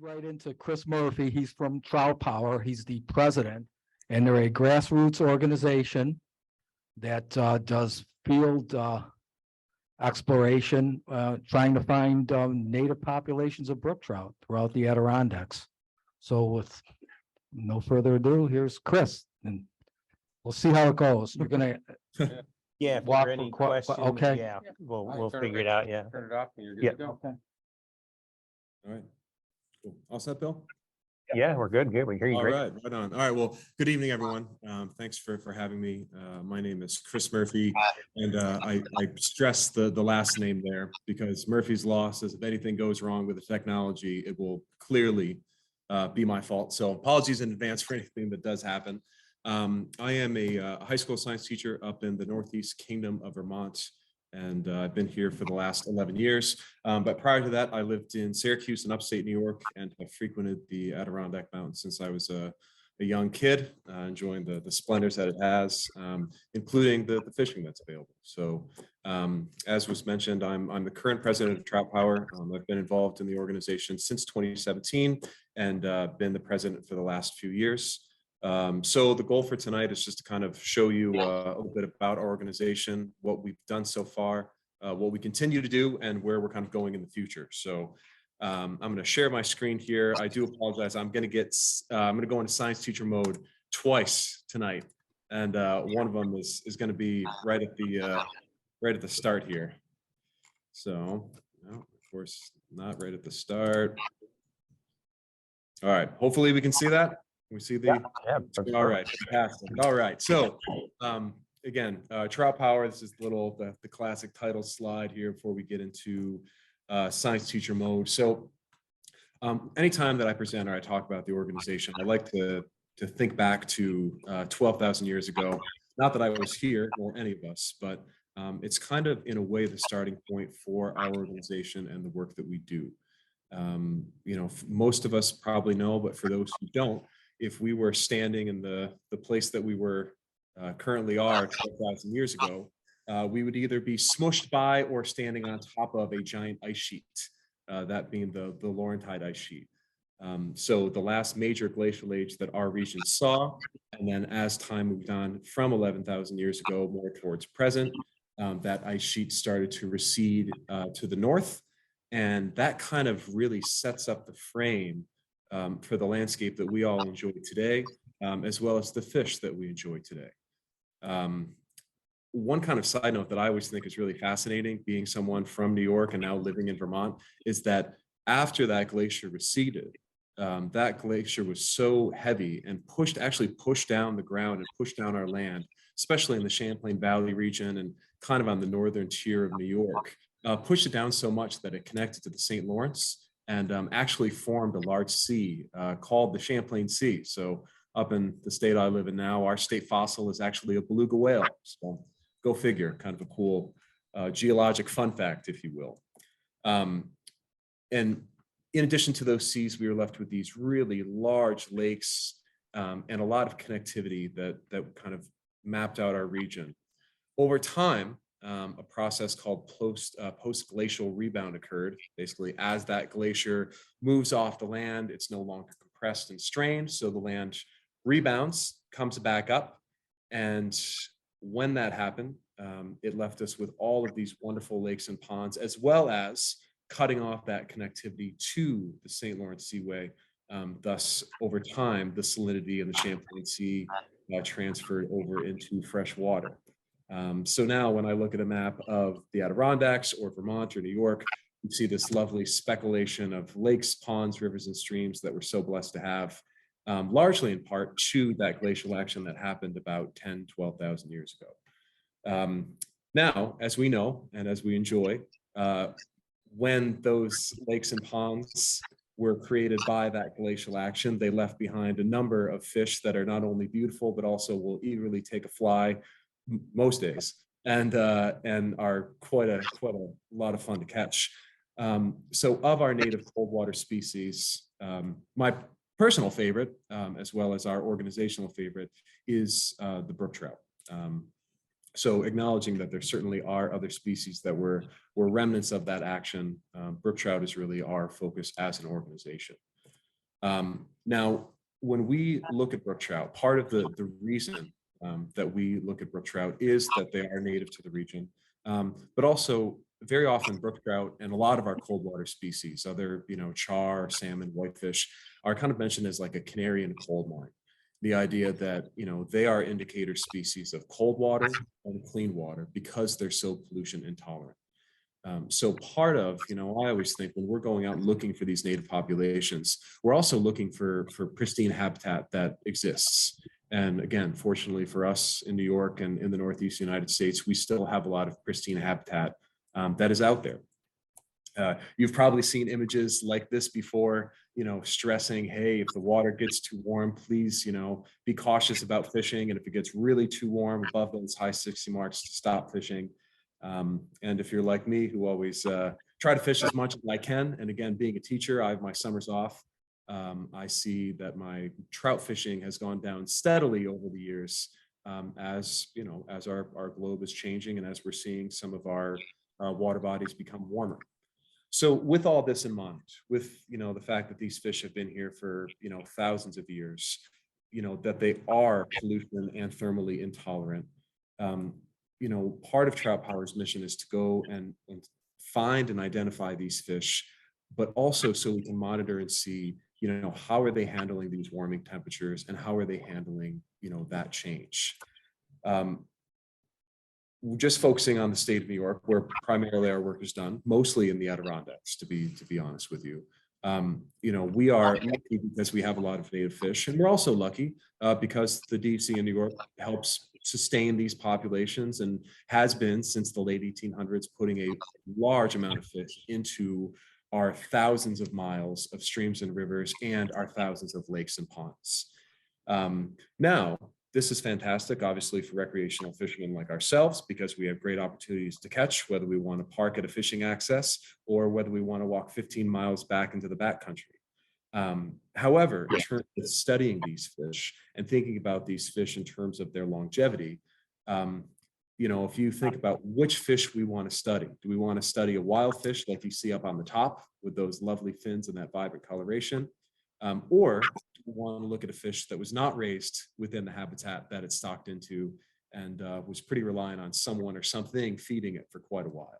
right into Chris Murphy. He's from Trout Power. He's the president, and they're a grassroots organization that does field exploration, trying to find native populations of brook trout throughout the Adirondacks. So with no further ado, here's Chris, and we'll see how it goes. We're gonna Yeah, if there walk are for any questions. questions, Okay. yeah, we'll figure it out, yeah. Turn it off and you're good Yeah. to go. Okay. All right. Cool. All set, Bill? Yeah, we're good, we hear you All great. right, right on. All right, well, good evening, everyone. Thanks for having me. My name is Chris Murphy, and I stress the last name there because Murphy's Law says if anything goes wrong with the technology, it will clearly be my fault. So apologies in advance for anything that does happen. I am a high school science teacher up in the Northeast Kingdom of Vermont, and I've been here for the last 11 years. But prior to that, I lived in Syracuse in upstate New York and have frequented the Adirondack Mountains since I was a young kid, enjoying the splendors that it has, including the fishing that's available. So as was mentioned, I'm the current president of Trout Power. I've been involved in the organization since 2017 and been the president for the last few years. So the goal for tonight is just to kind of show you a little bit about our organization, what we've done so far, what we continue to do, and where we're kind of going in the future. So I'm going to share my screen here. I do apologize. I'm going to go into science teacher mode twice tonight, and one of them is going to be right at the start here. So, no, of course, not right at the start. All right. Hopefully, we can see that. We see the all right, fantastic. All right, so again, Trout Power. This is the classic title slide here before we get into science teacher mode. So anytime that I present or I talk about the organization, I like to think back to 12,000 years ago. Not that I was here or any of us, but it's kind of in a way the starting point for our organization and the work that we do. You know, most of us probably know, but for those who don't, if we were standing in the place that we were currently are 12,000 years ago, we would either be smushed by or standing on top of a giant ice sheet, that being the Laurentide ice sheet. So the last major glacial age that our region saw, and then as time moved on from 11,000 years ago, more towards present, that ice sheet started to recede to the north. And that kind of really sets up the frame for the landscape that we all enjoy today, as well as the fish that we enjoy today. One kind of side note that I always think is really fascinating, being someone from New York and now living in Vermont, is that after that glacier receded, that glacier was so heavy and actually pushed down the ground and pushed down our land, especially in the Champlain Valley region and kind of on the northern tier of New York, pushed it down so much that it connected to the St. Lawrence and actually formed a large sea called the Champlain Sea. So up in the state I live in now, our state fossil is actually a beluga whale. So go figure, kind of a cool geologic fun fact, if you will. And in addition to those seas, we were left with these really large lakes and a lot of connectivity that kind of mapped out our region. Over time, a process called post-glacial rebound occurred. Basically, as that glacier moves off the land, it's no longer compressed and strained, so the land rebounds, comes back up, and when that happened, it left us with all of these wonderful lakes and ponds, as well as cutting off that connectivity to the St. Lawrence Seaway. Thus, over time, the salinity in the Champlain Sea transferred over into fresh water. So now when I look at a map of the Adirondacks or Vermont or New York, you see this lovely speculation of lakes, ponds, rivers, and streams that we're so blessed to have, largely in part to that glacial action that happened about 10, 12,000 years ago. Now, as we know, and as we enjoy, when those lakes and ponds were created by that glacial action, they left behind a number of fish that are not only beautiful, but also will eagerly take a fly most days and are quite a lot of fun to catch. So of our native cold water species, my personal favorite, as well as our organizational favorite, is the brook trout. So acknowledging that there certainly are other species that were remnants of that action, brook trout is really our focus as an organization. Now, when we look at brook trout, part of the reason that we look at brook trout is that they are native to the region, but also very often brook trout and a lot of our cold water species, other, char, salmon, whitefish, are kind of mentioned as like a canary in a coal mine. The idea that, they are indicator species of cold water and clean water because they're so pollution intolerant. So part of, I always think when we're going out and looking for these native populations, we're also looking for pristine habitat that exists. And again, fortunately for us in New York and in the Northeast United States, we still have a lot of pristine habitat that is out there. You've probably seen images like this before, stressing, hey, if the water gets too warm, please, be cautious about fishing. And if it gets really too warm above those high 60 marks, to stop fishing. And if you're like me, who always try to fish as much as I can, and again, being a teacher, I have my summers off. I see that my trout fishing has gone down steadily over the years, as our globe is changing and as we're seeing some of our water bodies become warmer. So with all this in mind, with the fact that these fish have been here for thousands of years, that they are pollution and thermally intolerant. Part of Trout Power's mission is to go and find and identify these fish, but also so we can monitor and see, how are they handling these warming temperatures and how are they handling, that change. Just focusing on the state of New York, where primarily our work is done, mostly in the Adirondacks, to be honest with you. We are lucky because we have a lot of native fish, and we're also lucky because the DC in New York helps sustain these populations and has been since the late 1800s, putting a large amount of fish into our thousands of miles of streams and rivers and our thousands of lakes and ponds. Now, this is fantastic, obviously, for recreational fishermen like ourselves, because we have great opportunities to catch, whether we want to park at a fishing access or whether we want to walk 15 miles back into the backcountry. However, in terms of studying these fish and thinking about these fish in terms of their longevity, if you think about which fish we want to study, do we want to study a wild fish like you see up on the top with those lovely fins and that vibrant coloration? Or do we want to look at a fish that was not raised within the habitat that it stocked into and was pretty reliant on someone or something feeding it for quite a while?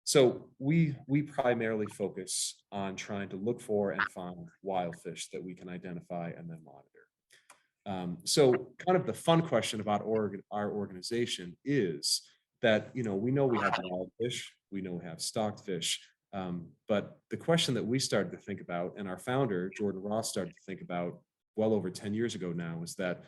So we primarily focus on trying to look for and find wild fish that we can identify and then monitor. So kind of the fun question about our organization is that, we know we have wild fish, we know we have stocked fish, but the question that we started to think about, and our founder, Jordan Ross, started to think about well over 10 years ago now, is that,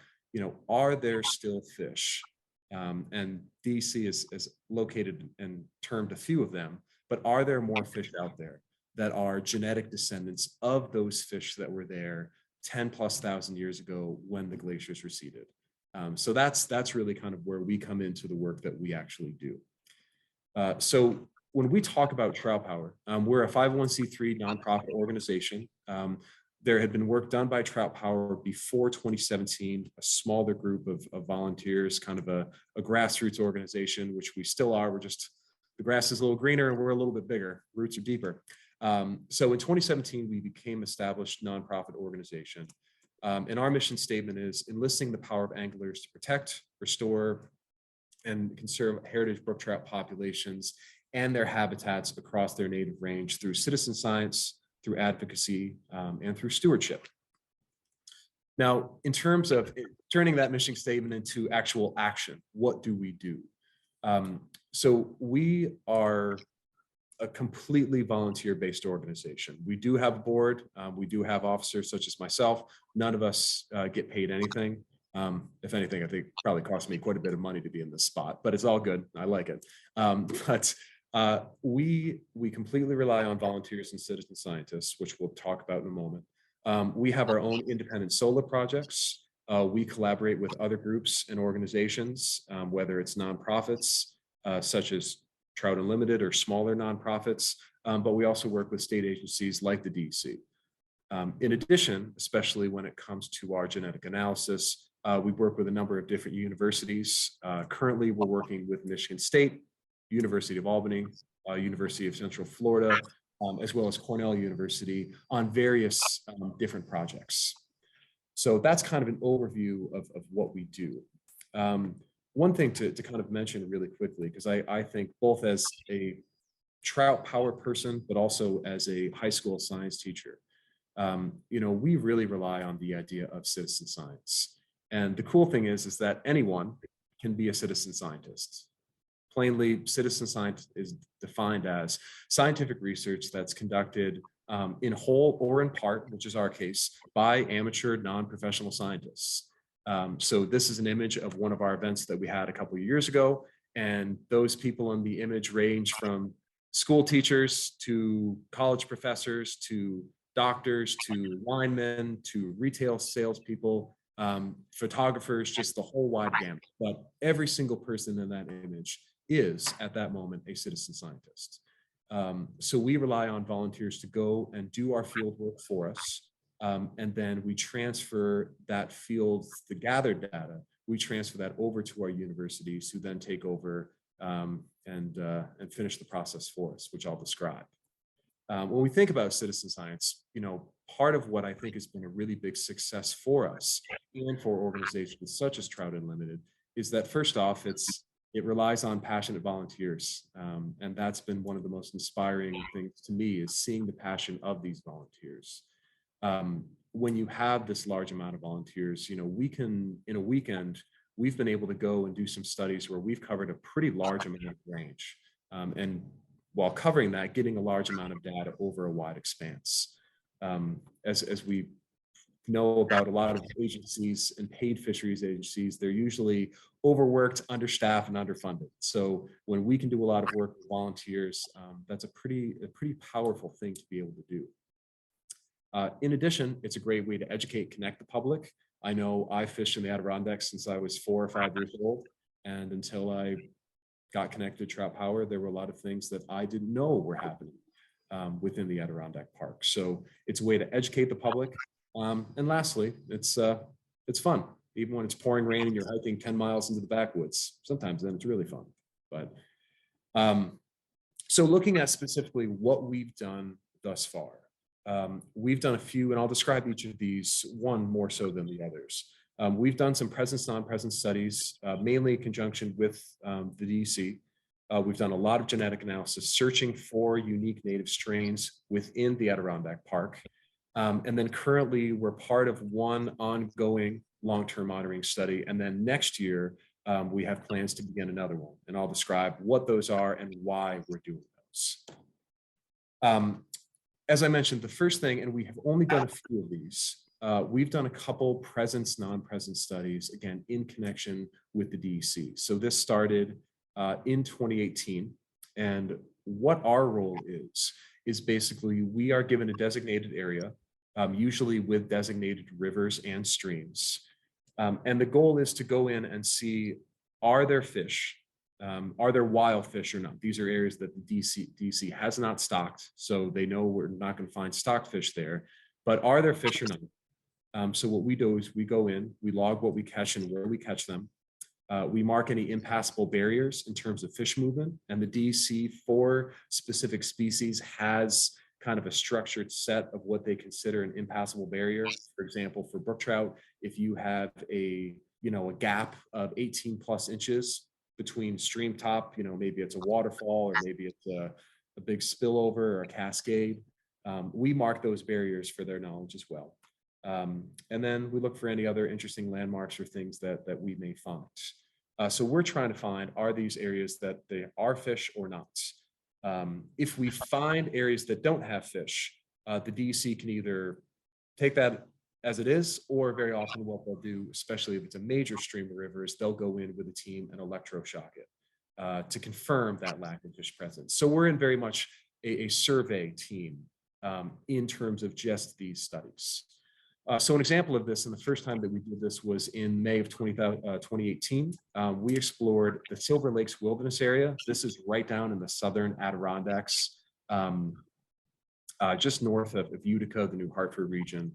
are there still fish? And DC is located and termed a few of them, but are there more fish out there that are genetic descendants of those fish that were there 10,000+ years ago when the glaciers receded? So that's really kind of where we come into the work that we actually do. So when we talk about Trout Power, we're a 501c3 nonprofit organization. There had been work done by Trout Power before 2017, a smaller group of volunteers, kind of a grassroots organization, which we still are. We're just, the grass is a little greener and we're a little bit bigger, roots are deeper. So in 2017, we became established nonprofit organization. And our mission statement is enlisting the power of anglers to protect, restore, and conserve heritage brook trout populations and their habitats across their native range through citizen science, through advocacy, and through stewardship. Now, in terms of turning that mission statement into actual action, what do we do? So we are a completely volunteer-based organization. We do have a board. We do have officers such as myself. None of us get paid anything. If anything, I think it probably cost me quite a bit of money to be in this spot, but it's all good. I like it. But we completely rely on volunteers and citizen scientists, which we'll talk about in a moment. We have our own independent solo projects. We collaborate with other groups and organizations, whether it's nonprofits, such as Trout Unlimited or smaller nonprofits, but we also work with state agencies like the DC. In addition, especially when it comes to our genetic analysis, we work with a number of different universities. Currently, we're working with Michigan State, University of Albany, University of Central Florida, as well as Cornell University on various different projects. So that's kind of an overview of what we do. One thing to kind of mention really quickly, because I think both as a Trout Power person, but also as a high school science teacher, we really rely on the idea of citizen science. And the cool thing is that anyone can be a citizen scientist. Plainly, citizen science is defined as scientific research that's conducted in whole or in part, which is our case, by amateur non-professional scientists. So this is an image of one of our events that we had a couple of years ago. And those people in the image range from school teachers to college professors to doctors to linemen to retail salespeople, photographers, just the whole wide gamut. But every single person in that image is at that moment a citizen scientist. So we rely on volunteers to go and do our field work for us. And then we transfer that field, the gathered data, we transfer that over to our universities who then take over and finish the process for us, which I'll describe. When we think about citizen science, part of what I think has been a really big success for us and for organizations such as Trout Unlimited is that first off, it relies on passionate volunteers. And that's been one of the most inspiring things to me is seeing the passion of these volunteers. When you have this large amount of volunteers, we can, in a weekend, we've been able to go and do some studies where we've covered a pretty large amount of range. And while covering that, getting a large amount of data over a wide expanse. As we know about a lot of agencies and paid fisheries agencies, they're usually overworked, understaffed, and underfunded. So when we can do a lot of work with volunteers, that's a pretty powerful thing to be able to do. In addition, it's a great way to educate, connect the public. I know I fished in the Adirondacks since I was 4 or 5 years old, and until I got connected to Trout Power, there were a lot of things that I didn't know were happening within the Adirondack Park. So it's a way to educate the public. And lastly, it's fun. Even when it's pouring rain and you're hiking 10 miles into the backwoods, sometimes then it's really fun. But so looking at specifically what we've done thus far, we've done a few, and I'll describe each of these, one more so than the others. We've done some presence, non-presence studies, mainly in conjunction with the DC. We've done a lot of genetic analysis, searching for unique native strains within the Adirondack Park. And then currently we're part of one ongoing long-term monitoring study. And then next year, we have plans to begin another one. And I'll describe what those are and why we're doing those. As I mentioned, the first thing, and we have only done a few of these, we've done a couple presence, non-presence studies, again, in connection with the DEC. So this started in 2018. And what our role is basically we are given a designated area, usually with designated rivers and streams. And the goal is to go in and see, are there fish? Are there wild fish or not? These are areas that the DC has not stocked, so they know we're not going to find stocked fish there. But are there fish or not? So what we do is we go in, we log what we catch and where we catch them. We mark any impassable barriers in terms of fish movement, and the DC for specific species has kind of a structured set of what they consider an impassable barrier. For example, for brook trout, if you have a gap of 18 plus inches between stream top, maybe it's a waterfall or maybe it's a big spillover or a cascade, we mark those barriers for their knowledge as well. And then we look for any other interesting landmarks or things that we may find. So we're trying to find, are these areas that they are fish or not? If we find areas that don't have fish, the DEC can either take that as it is, or very often what they'll do, especially if it's a major stream or river, is they'll go in with a team and electroshock it to confirm that lack of fish presence. So we're in very much a survey team in terms of just these studies. So an example of this, and the first time that we did this was in May of 2018. We explored the Silver Lakes Wilderness area. This is right down in the southern Adirondacks, just north of Utica, the New Hartford region.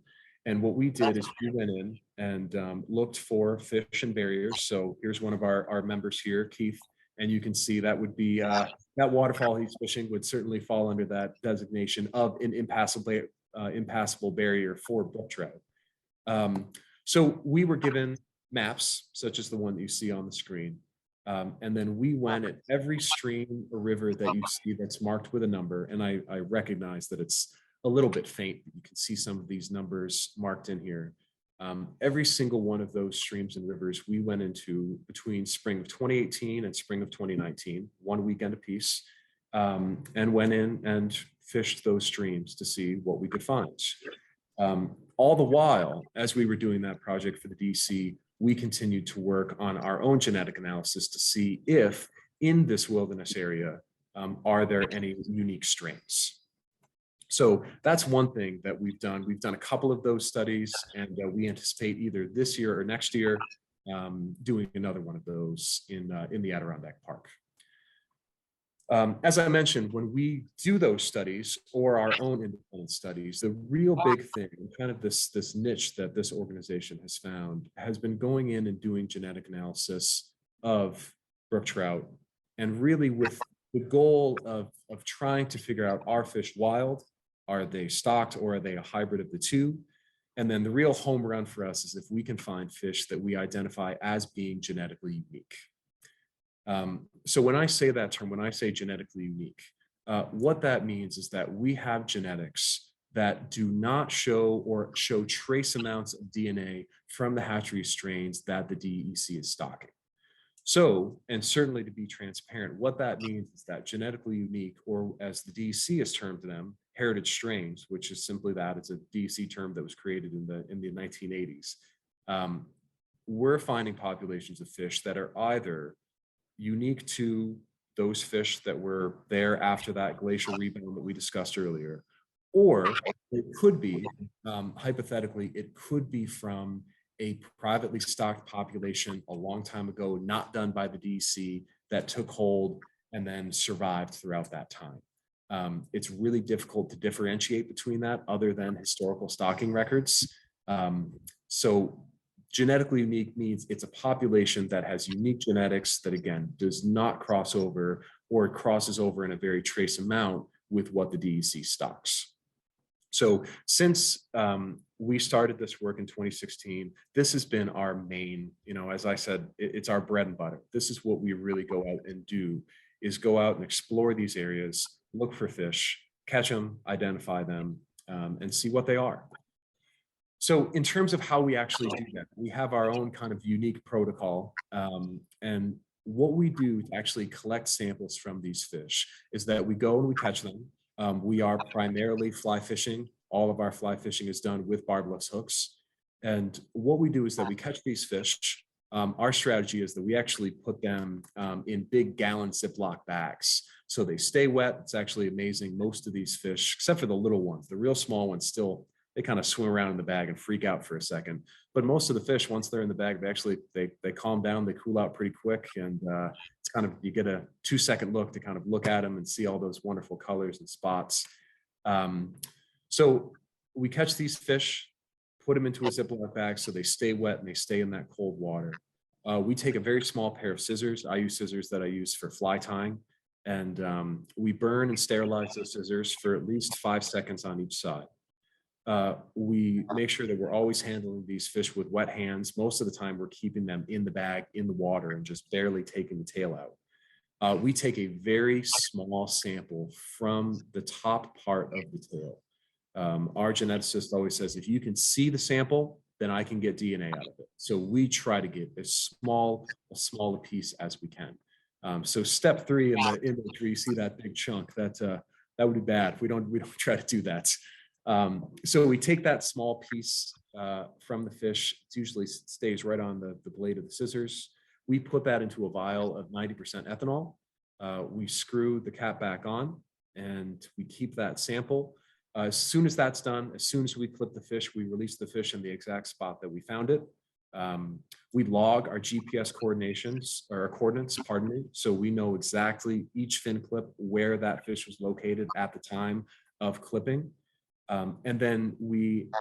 And what we did is we went in and looked for fish and barriers. So here's one of our members here, Keith, and you can see that would be that waterfall he's fishing would certainly fall under that designation of an impassable barrier for brook trout. So we were given maps, such as the one that you see on the screen. And then we went at every stream or river that you see that's marked with a number. And I recognize that it's a little bit faint. You can see some of these numbers marked in here. Every single one of those streams and rivers we went into between spring of 2018 and spring of 2019, one weekend apiece, and went in and fished those streams to see what we could find. All the while, as we were doing that project for the DC, we continued to work on our own genetic analysis to see if in this wilderness area, are there any unique strains. So that's one thing that we've done. We've done a couple of those studies, and we anticipate either this year or next year doing another one of those in the Adirondack Park. As I mentioned, when we do those studies or our own independent studies, the real big thing, kind of this niche that this organization has found, has been going in and doing genetic analysis of brook trout, and really with the goal of trying to figure out, are fish wild, are they stocked, or are they a hybrid of the two? And then the real home run for us is if we can find fish that we identify as being genetically unique. So when I say that term, when I say genetically unique, what that means is that we have genetics that do not show trace amounts of DNA from the hatchery strains that the DEC is stocking. So, and certainly to be transparent, what that means is that genetically unique, or as the DEC has termed them, heritage strains, which is simply that, it's a DEC term that was created in the 1980s. We're finding populations of fish that are either unique to those fish that were there after that glacial rebound that we discussed earlier, or it could be, hypothetically, it could be from a privately stocked population a long time ago, not done by the DEC, that took hold and then survived throughout that time. It's really difficult to differentiate between that other than historical stocking records. So genetically unique means it's a population that has unique genetics that, again, does not cross over, or crosses over in a very trace amount with what the DEC stocks. So since we started this work in 2016, this has been our main, as I said, it's our bread and butter. This is what we really go out and do, is go out and explore these areas, look for fish, catch them, identify them, and see what they are. So in terms of how we actually do that, we have our own kind of unique protocol. And what we do to actually collect samples from these fish is that we go and we catch them. We are primarily fly fishing. All of our fly fishing is done with barbless hooks. And what we do is that we catch these fish. Our strategy is that we actually put them in big gallon Ziploc bags, so they stay wet. It's actually amazing. Most of these fish, except for the little ones, the real small ones, still, they kind of swim around in the bag and freak out for a second. But most of the fish, once they're in the bag, they calm down, they cool out pretty quick. And it's kind of, you get a 2-second look to kind of look at them and see all those wonderful colors and spots. So we catch these fish, put them into a Ziploc bag so they stay wet and they stay in that cold water. We take a very small pair of scissors. I use scissors that I use for fly tying. And we burn and sterilize those scissors for at least 5 seconds on each side. We make sure that we're always handling these fish with wet hands. Most of the time we're keeping them in the bag, in the water, and just barely taking the tail out. We take a very small sample from the top part of the tail. Our geneticist always says, if you can see the sample, then I can get DNA out of it. So we try to get as small a piece as we can. So step 3 in the image where you see that big chunk, that would be bad. We don't try to do that. So we take that small piece from the fish. It usually stays right on the blade of the scissors. We put that into a vial of 90% ethanol. We screw the cap back on and we keep that sample. As soon as that's done, as soon as we clip the fish, we release the fish in the exact spot that we found it. We log our GPS coordinates, pardon me. So we know exactly each fin clip where that fish was located at the time of clipping. And then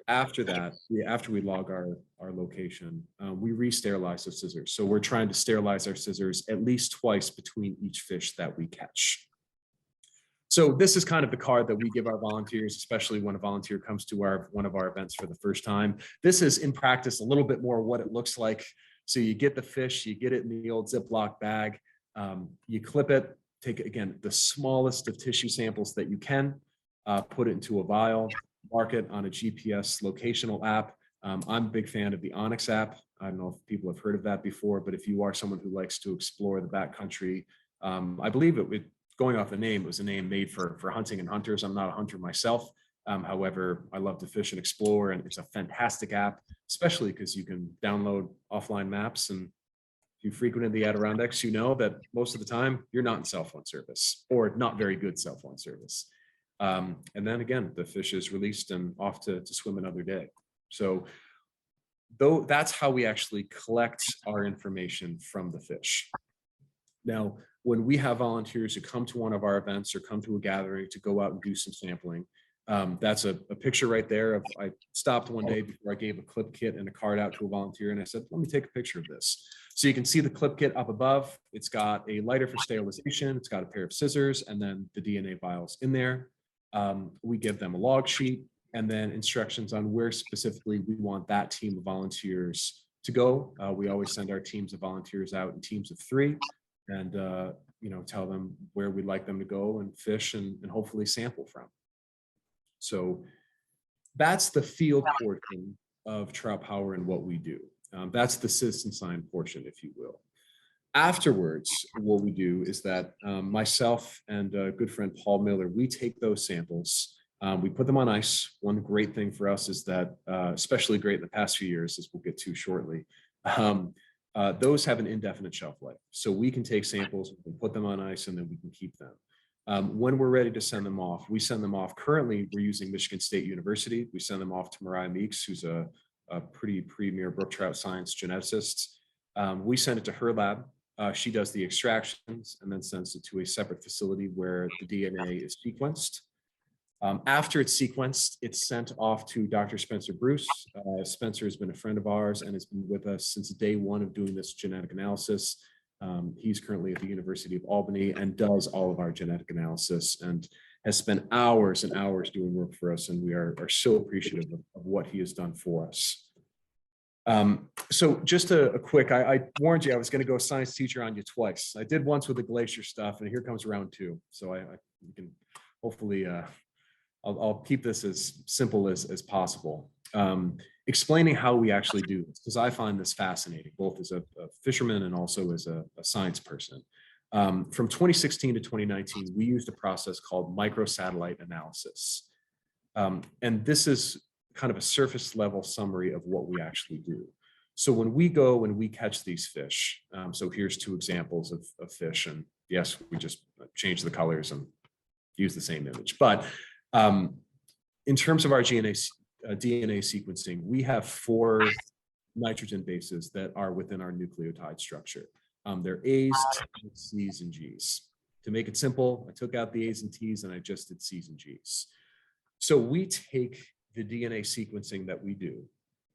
after we log our location, we re-sterilize the scissors. So we're trying to sterilize our scissors at least twice between each fish that we catch. So this is kind of the card that we give our volunteers, especially when a volunteer comes to one of our events for the first time. This is in practice a little bit more what it looks like. So you get the fish, you get it in the old Ziploc bag, you clip it, take, again, the smallest of tissue samples that you can, put it into a vial, mark it on a GPS locational app. I'm a big fan of the Onyx app. I don't know if people have heard of that before, but if you are someone who likes to explore the backcountry, I believe going off the name, it was a name made for hunting and hunters. I'm not a hunter myself. However, I love to fish and explore, and it's a fantastic app, especially because you can download offline maps. And if you frequented the Adirondacks, you know that most of the time you're not in cell phone service, or not very good cell phone service. And then again, the fish is released and off to swim another day. So that's how we actually collect our information from the fish. Now, when we have volunteers who come to one of our events or come to a gathering to go out and do some sampling, that's a picture right there of, I stopped one day before I gave a clip kit and a card out to a volunteer, and I said, let me take a picture of this. So you can see the clip kit up above. It's got a lighter for sterilization. It's got a pair of scissors and then the DNA vials in there. We give them a log sheet and then instructions on where specifically we want that team of volunteers to go. We always send our teams of volunteers out in teams of 3 and tell them where we'd like them to go and fish and hopefully sample from. So that's the field portion of Trout Power and what we do. That's the citizen science portion, if you will. Afterwards, what we do is that myself and a good friend, Paul Miller, we take those samples, we put them on ice. One great thing for us is that, especially great in the past few years, as we'll get to shortly, those have an indefinite shelf life. So we can take samples, we can put them on ice, and then we can keep them. When we're ready to send them off, we send them off. Currently, we're using Michigan State University. We send them off to Mariah Meeks, who's a pretty premier brook trout science geneticist. We send it to her lab. She does the extractions and then sends it to a separate facility where the DNA is sequenced. After it's sequenced, it's sent off to Dr. Spencer Bruce. Spencer has been a friend of ours and has been with us since day 1 of doing this genetic analysis. He's currently at the University of Albany and does all of our genetic analysis and has spent hours and hours doing work for us. And we are so appreciative of what he has done for us. So just a quick, I warned you I was going to go science teacher on you twice. I did once with the glacier stuff, and here comes round 2. So you can hopefully, I'll keep this as simple as possible. Explaining how we actually do this, because I find this fascinating, both as a fisherman and also as a science person. From 2016 to 2019, we used a process called microsatellite analysis. And this is kind of a surface level summary of what we actually do. So when we go and we catch these fish, so here's 2 examples of fish, and yes, we just change the colors and use the same image. But in terms of our DNA sequencing, we have 4 nitrogen bases that are within our nucleotide structure. They're A's, T's, C's, and G's. To make it simple, I took out the A's and T's and I just did C's and G's. So we take the DNA sequencing that we do,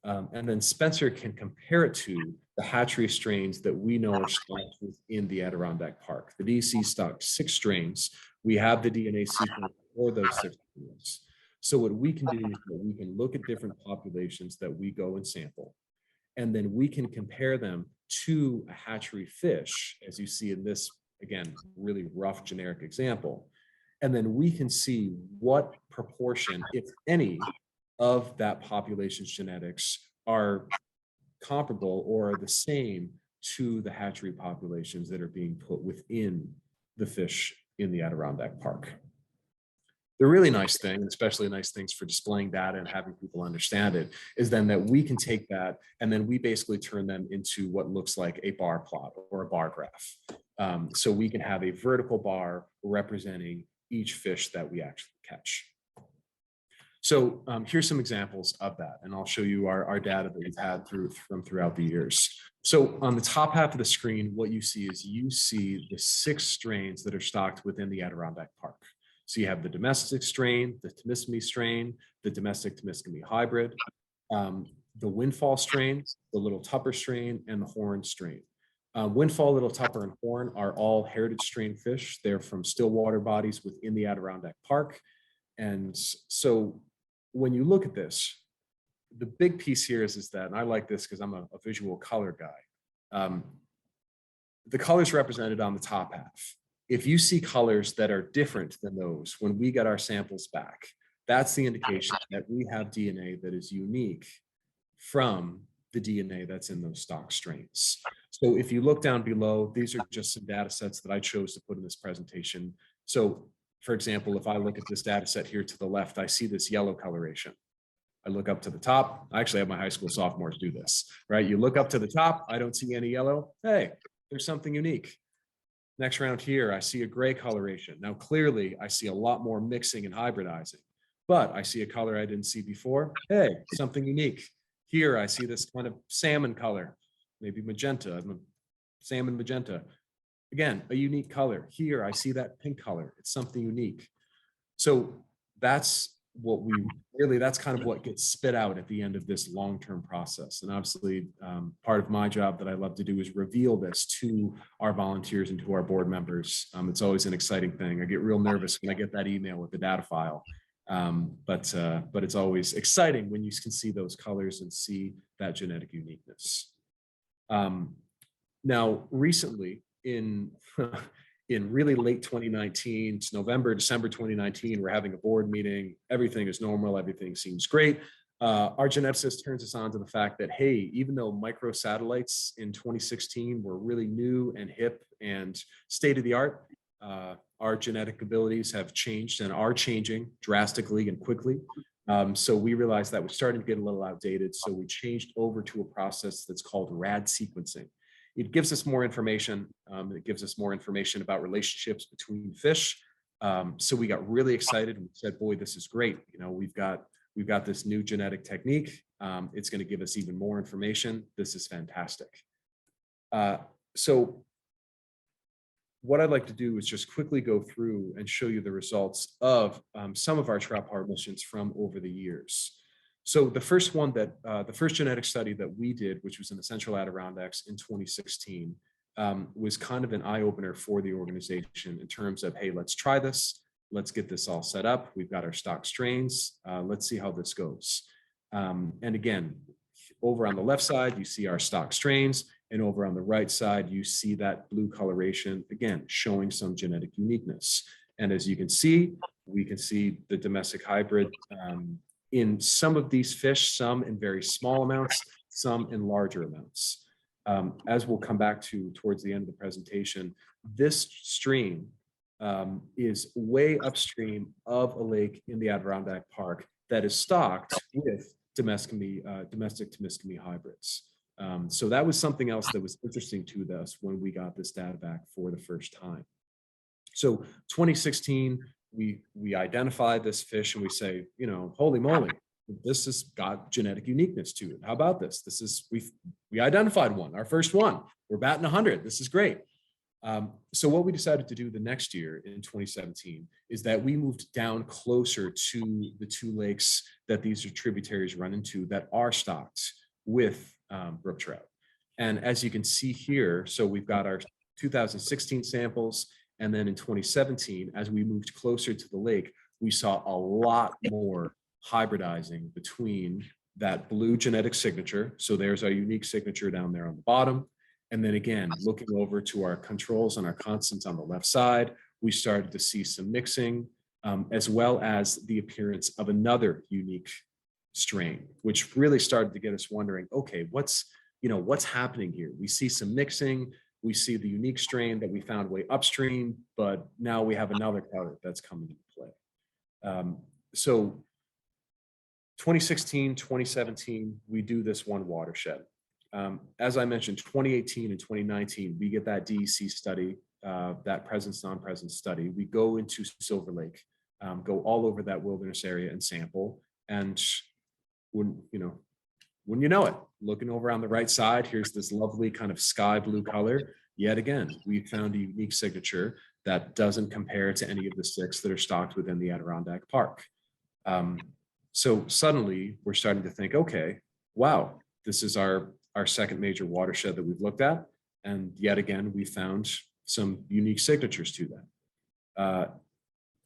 and then Spencer can compare it to the hatchery strains that we know are stocked within the Adirondack Park. The DC stocked 6 strains. We have the DNA sequence for those 6 strains. So what we can do is that we can look at different populations that we go and sample, and then we can compare them to a hatchery fish, as you see in this, again, really rough generic example. And then we can see what proportion, if any, of that population's genetics are comparable or are the same to the hatchery populations that are being put within the fish in the Adirondack Park. The really nice thing, especially nice things for displaying data and having people understand it, is then that we can take that and then we basically turn them into what looks like a bar plot or a bar graph. So we can have a vertical bar representing each fish that we actually catch. So here's some examples of that, and I'll show you our data that we've had throughout the years. So on the top half of the screen, what you see is the 6 strains that are stocked within the Adirondack Park. So you have the domestic strain, the Temiscaming strain, the domestic Temiscaming hybrid, the windfall strain, the little Tupper strain, and the horn strain. Windfall, Little Tupper, and Horn are all heritage strain fish. They're from still water bodies within the Adirondack Park. And so when you look at this, the big piece here is that, and I like this because I'm a visual color guy. The colors represented on the top half. If you see colors that are different than those when we get our samples back, that's the indication that we have DNA that is unique from the DNA that's in those stock strains. So if you look down below, these are just some data sets that I chose to put in this presentation. So for example, if I look at this data set here to the left, I see this yellow coloration. I look up to the top. I actually have my high school sophomores do this, right? You look up to the top, I don't see any yellow. Hey, there's something unique. Next round here, I see a gray coloration. Now, clearly, I see a lot more mixing and hybridizing, but I see a color I didn't see before. Hey, something unique. Here, I see this kind of salmon color, maybe magenta, salmon magenta. Again, a unique color. Here, I see that pink color. It's something unique. So that's what that's kind of what gets spit out at the end of this long-term process. And obviously, part of my job that I love to do is reveal this to our volunteers and to our board members. It's always an exciting thing. I get real nervous when I get that email with the data file. But it's always exciting when you can see those colors and see that genetic uniqueness. Now, recently in really late 2019, it's November, December 2019, we're having a board meeting. Everything is normal. Everything seems great. Our geneticist turns us on to the fact that, hey, even though microsatellites in 2016 were really new and hip and state of the art, our genetic abilities have changed and are changing drastically and quickly. So we realized that we're starting to get a little outdated. So we changed over to a process that's called rad sequencing. It gives us more information. It gives us more information about relationships between fish. So we got really excited and said, boy, this is great. You know, we've got this new genetic technique. It's going to give us even more information. This is fantastic. So what I'd like to do is just quickly go through and show you the results of some of our Trout Power missions from over the years. So the first one that, the first genetic study that we did, which was in the Central Adirondacks in 2016, was kind of an eye-opener for the organization in terms of, hey, let's try this. Let's get this all set up. We've got our stock strains. Let's see how this goes. And again, over on the left side, you see our stock strains. And over on the right side, you see that blue coloration, again, showing some genetic uniqueness. And as you can see, we can see the domestic hybrid in some of these fish, some in very small amounts, some in larger amounts. As we'll come back to towards the end of the presentation, this stream is way upstream of a lake in the Adirondack Park that is stocked with domestic Temiskaming hybrids. So that was something else that was interesting to us when we got this data back for the first time. So 2016, we identified this fish and we say, you know, holy moly, this has got genetic uniqueness to it. How about this? This is, we identified one, our first one. We're batting 100. This is great. So what we decided to do the next year in 2017 is that we moved down closer to the two lakes that these tributaries run into that are stocked with brook trout. And as you can see here, so we've got our 2016 samples, and then in 2017, as we moved closer to the lake, we saw a lot more hybridizing between that blue genetic signature. So there's our unique signature down there on the bottom. And then again, looking over to our controls and our constants on the left side, we started to see some mixing, as well as the appearance of another unique strain, which really started to get us wondering, okay, what's happening here? We see some mixing, we see the unique strain that we found way upstream, but now we have another color that's coming into play. So 2016, 2017, we do this one watershed. As I mentioned, 2018 and 2019, we get that DEC study, that presence, non-presence study. We go into Silver Lake, go all over that wilderness area and sample. And when you know it, looking over on the right side, here's this lovely kind of sky blue color. Yet again, we found a unique signature that doesn't compare to any of the 6 that are stocked within the Adirondack Park. So suddenly we're starting to think, okay, wow, this is our second major watershed that we've looked at. And yet again, we found some unique signatures to that.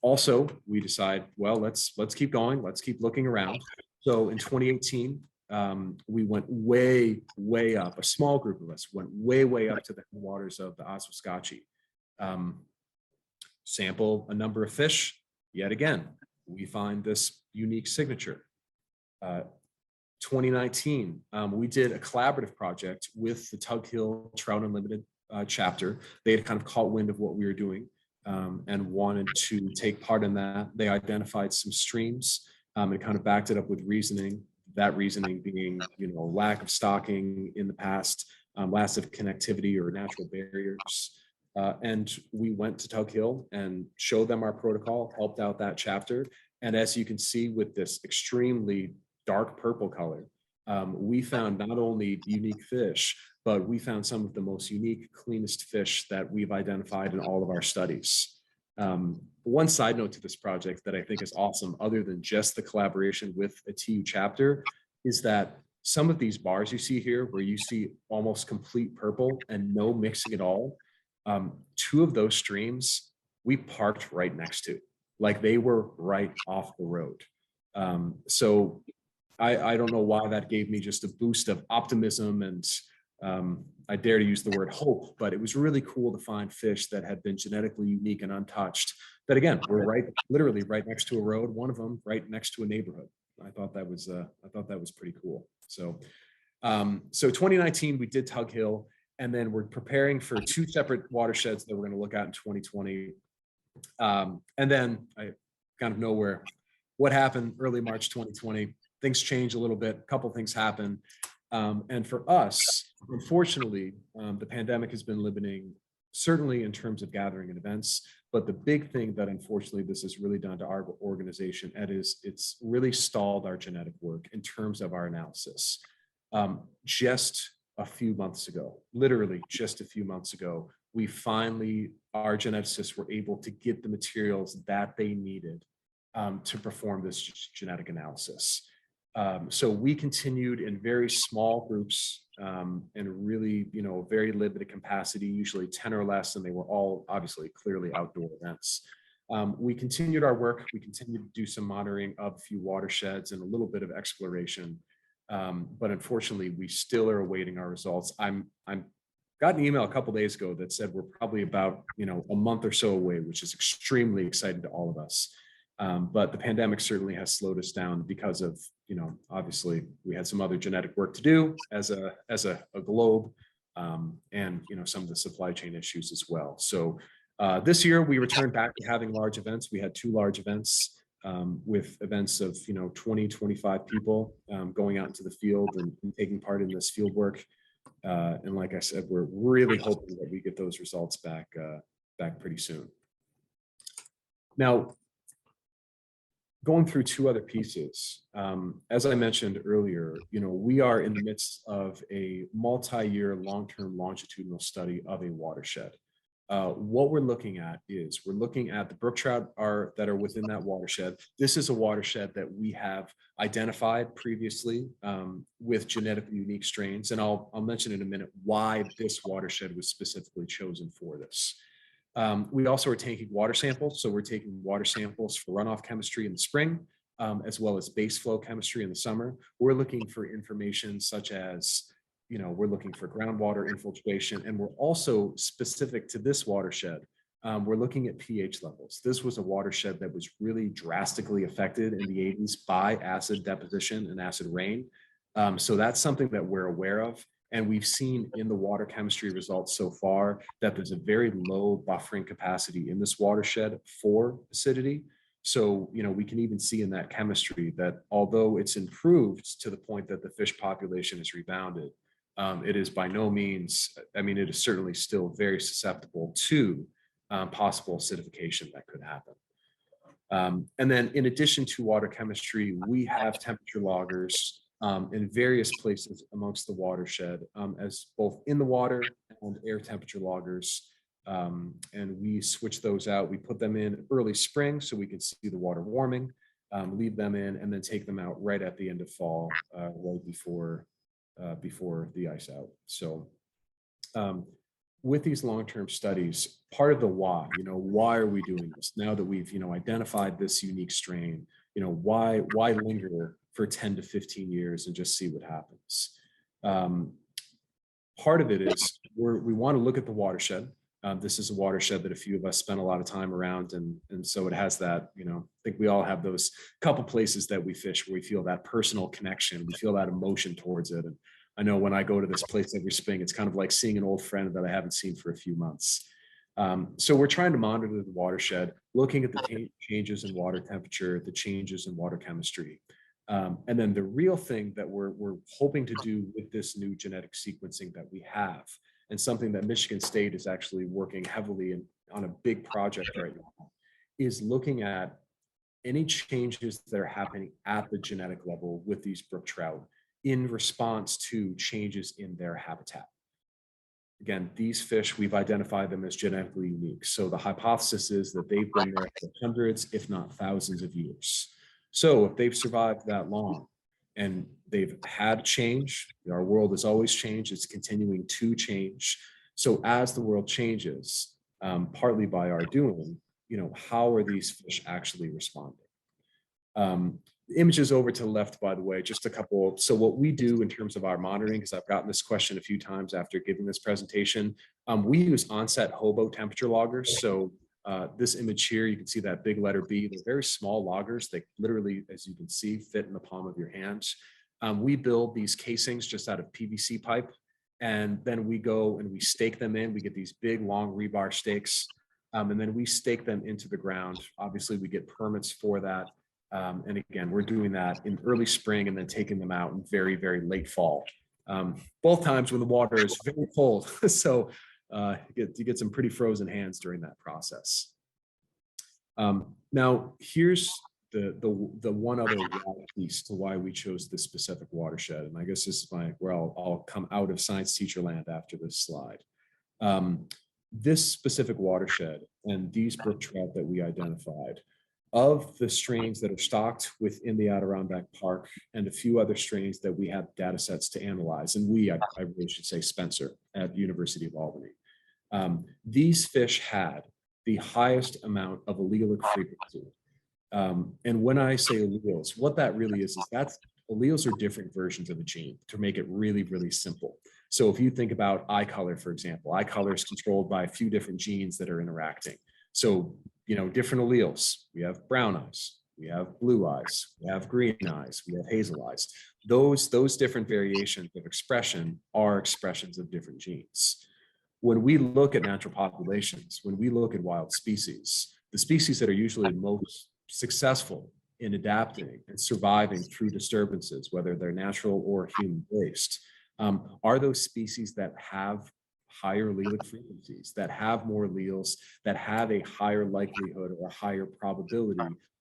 Also, we decide, well, let's keep going. Let's keep looking around. So in 2018, we went way up. A small group of us went way up to the waters of the Oswegatchie. Sample a number of fish. Yet again, we find this unique signature. 2019, we did a collaborative project with the Tug Hill Trout Unlimited chapter. They had kind of caught wind of what we were doing and wanted to take part in that. They identified some streams and kind of backed it up with reasoning. That reasoning being, lack of stocking in the past, lack of connectivity or natural barriers. And we went to Tug Hill and showed them our protocol, helped out that chapter. And as you can see with this extremely dark purple color, we found not only unique fish, but we found some of the most unique, cleanest fish that we've identified in all of our studies. One side note to this project that I think is awesome, other than just the collaboration with a TU chapter, is that some of these bars you see here, where you see almost complete purple and no mixing at all, 2 of those streams we parked right next to, like they were right off the road. So I don't know why that gave me just a boost of optimism and I dare to use the word hope, but it was really cool to find fish that had been genetically unique and untouched that again, were literally right next to a road, one of them right next to a neighborhood. I thought that was pretty cool. So 2019, we did Tug Hill, and then we're preparing for 2 separate watersheds that we're going to look at in 2020. And then I kind of know what happened early March 2020. Things change a little bit. A couple things happen. And for us, unfortunately, the pandemic has been limiting, certainly in terms of gathering and events. But the big thing that unfortunately this has really done to our organization, it's really stalled our genetic work in terms of our analysis. Just a few months ago, literally just a few months ago, our geneticists were able to get the materials that they needed to perform this genetic analysis. So we continued in very small groups and really, very limited capacity, usually 10 or less, and they were all obviously clearly outdoor events. We continued our work. We continued to do some monitoring of a few watersheds and a little bit of exploration. But unfortunately, we still are awaiting our results. I'm got an email a couple days ago that said we're probably about, a month or so away, which is extremely exciting to all of us. But the pandemic certainly has slowed us down because of, obviously we had some other genetic work to do as a globe, and, some of the supply chain issues as well. So this year we returned back to having large events. We had 2 large events with events of, 20, 25 people going out into the field and taking part in this field work. And like I said, we're really hoping that we get those results back pretty soon. Now, going through 2 other pieces, as I mentioned earlier, we are in the midst of a multi-year long-term longitudinal study of a watershed. What we're looking at the brook trout that are within that watershed. This is a watershed that we have identified previously with genetically unique strains, and I'll mention in a minute why this watershed was specifically chosen for this. We also are taking water samples. So we're taking water samples for runoff chemistry in the spring, as well as base flow chemistry in the summer. We're looking for information such as, we're looking for groundwater infiltration, and we're also specific to this watershed. We're looking at pH levels. This was a watershed that was really drastically affected in the 80s by acid deposition and acid rain. So that's something that we're aware of. And we've seen in the water chemistry results so far that there's a very low buffering capacity in this watershed for acidity. So, we can even see in that chemistry that although it's improved to the point that the fish population has rebounded, it is by no means, it is certainly still very susceptible to possible acidification that could happen. And then in addition to water chemistry, we have temperature loggers in various places amongst the watershed, as both in the water and air temperature loggers. And we switch those out. We put them in early spring so we can see the water warming, leave them in, and then take them out right at the end of fall, right before the ice out. So with these long-term studies, part of the why, why are we doing this now that we've, identified this unique strain, why linger for 10 to 15 years and just see what happens? Part of it is we want to look at the watershed. This is a watershed that a few of us spend a lot of time around, and so it has that, I think we all have those couple places that we fish where we feel that personal connection, we feel that emotion towards it. And I know when I go to this place every spring, it's kind of like seeing an old friend that I haven't seen for a few months. So we're trying to monitor the watershed, looking at the changes in water temperature, the changes in water chemistry. And then the real thing that we're hoping to do with this new genetic sequencing that we have, and something that Michigan State is actually working heavily on a big project right now, is looking at any changes that are happening at the genetic level with these brook trout in response to changes in their habitat. Again, these fish, we've identified them as genetically unique. So the hypothesis is that they've been there for hundreds, if not thousands of years. So if they've survived that long and they've had change, our world has always changed, it's continuing to change. So as the world changes, partly by our doing, how are these fish actually responding? The images over to the left, by the way, just a couple. So what we do in terms of our monitoring, because I've gotten this question a few times after giving this presentation, we use onset hobo temperature loggers. So this image here, you can see that big letter B. They're very small loggers. They literally, as you can see, fit in the palm of your hand. We build these casings just out of PVC pipe, and then we go and we stake them in. We get these big, long rebar stakes, and then we stake them into the ground. Obviously, we get permits for that. And again, we're doing that in early spring and then taking them out in very, very late fall. Both times when the water is very cold. So you get some pretty frozen hands during that process. Now, here's the one other piece to why we chose this specific watershed. And I guess this is where I'll come out of science teacher land after this slide. This specific watershed and these brook trout that we identified, of the strains that are stocked within the Adirondack Park and a few other strains that we have data sets to analyze, and I really should say Spencer at the University of Albany. These fish had the highest amount of allelic frequency. And when I say alleles, what that really is that's alleles are different versions of a gene, to make it really, really simple. So if you think about eye color, for example, eye color is controlled by a few different genes that are interacting. So, different alleles. We have brown eyes, we have blue eyes, we have green eyes, we have hazel eyes. Those different variations of expression are expressions of different genes. When we look at natural populations, when we look at wild species, the species that are usually most successful in adapting and surviving through disturbances, whether they're natural or human-based, are those species that have higher allelic frequencies, that have more alleles, that have a higher likelihood or a higher probability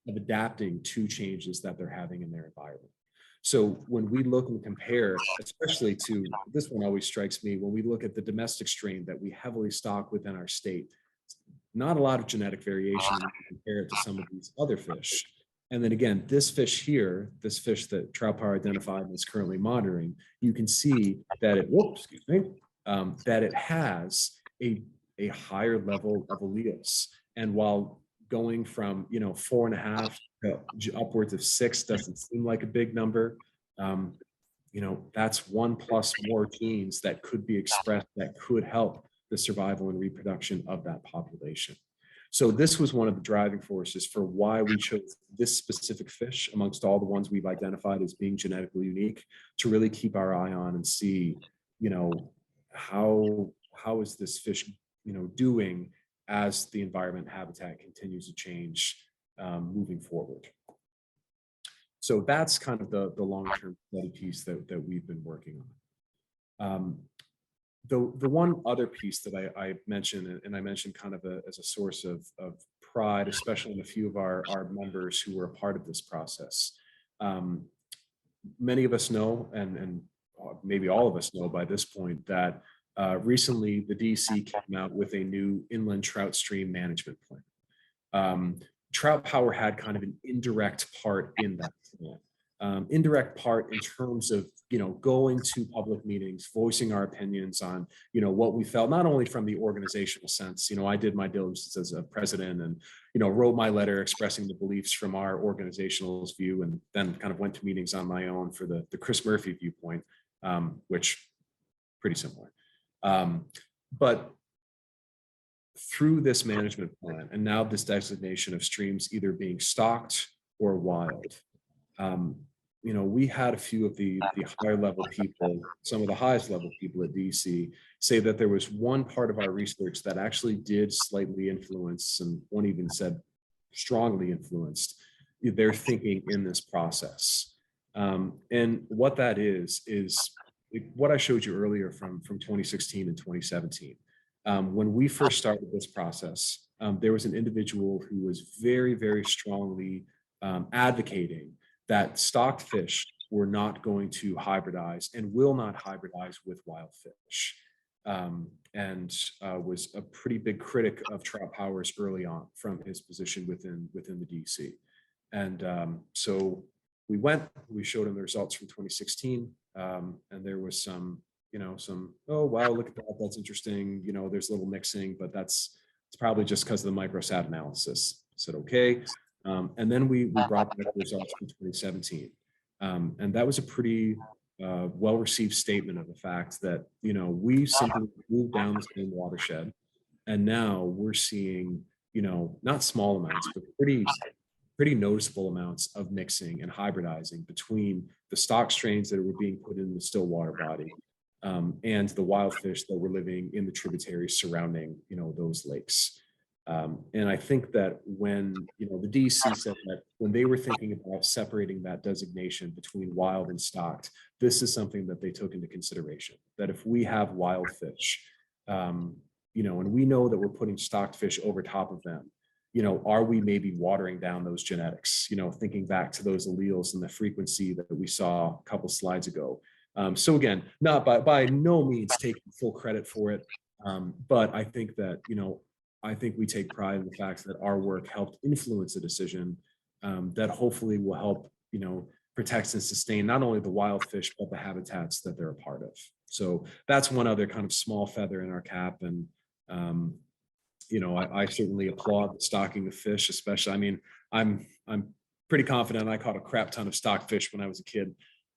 of adapting to changes that they're having in their environment. So when we look and compare, especially to, this one always strikes me, when we look at the domestic strain that we heavily stock within our state, not a lot of genetic variation when you compare it to some of these other fish. And then again, this fish here, this fish that Trout Power identified and is currently monitoring, you can see that that it has a higher level of alleles. And while going from 4.5 to upwards of 6 doesn't seem like a big number, that's 1+ more genes that could be expressed that could help the survival and reproduction of that population. So this was one of the driving forces for why we chose this specific fish amongst all the ones we've identified as being genetically unique, to really keep our eye on and see, how is this fish, doing as the environment habitat continues to change moving forward. So that's kind of the long-term study piece that we've been working on. The one other piece that I mentioned, and I mentioned kind of as a source of pride, especially in a few of our members who were a part of this process. Many of us know, and maybe all of us know by this point, that recently the DC came out with a new inland trout stream management plan. Trout Power had kind of an indirect part in that plan. indirect part in terms of, going to public meetings, voicing our opinions on, what we felt, not only from the organizational sense. I did my diligence as a president and, wrote my letter expressing the beliefs from our organizational view, and then kind of went to meetings on my own for the Chris Murphy viewpoint, which pretty similar. But through this management plan, and now this designation of streams either being stocked or wild, we had a few of the higher level people, some of the highest level people at DC, say that there was one part of our research that actually did slightly influence, and one even said strongly influenced their thinking in this process. And what that is what I showed you earlier from 2016 and 2017. When we first started this process, there was an individual who was very, very strongly advocating that stocked fish were not going to hybridize and will not hybridize with wild fish, and was a pretty big critic of Trout Powers early on from his position within the DC. And so we showed him the results from 2016, and there was some, oh, wow, look at that, that's interesting. There's a little mixing, but it's probably just because of the microsat analysis. I said, okay. And then we brought back the results from 2017. And that was a pretty well-received statement of the fact that, we simply moved down the same watershed. And now we're seeing, not small amounts, but pretty noticeable amounts of mixing and hybridizing between the stock strains that were being put in the still water body, and the wild fish that were living in the tributaries surrounding, those lakes. And I think that when, the DC said that when they were thinking about separating that designation between wild and stocked, this is something that they took into consideration, that if we have wild fish, and we know that we're putting stocked fish over top of them, are we maybe watering down those genetics, thinking back to those alleles and the frequency that we saw a couple slides ago. So again, not by no means taking full credit for it. But I think that, I think we take pride in the fact that our work helped influence a decision that hopefully will help, protect and sustain not only the wild fish, but the habitats that they're a part of. So that's one other kind of small feather in our cap. And, I certainly applaud the stocking of fish, especially. I mean, I'm pretty confident I caught a crap ton of stocked fish when I was a kid.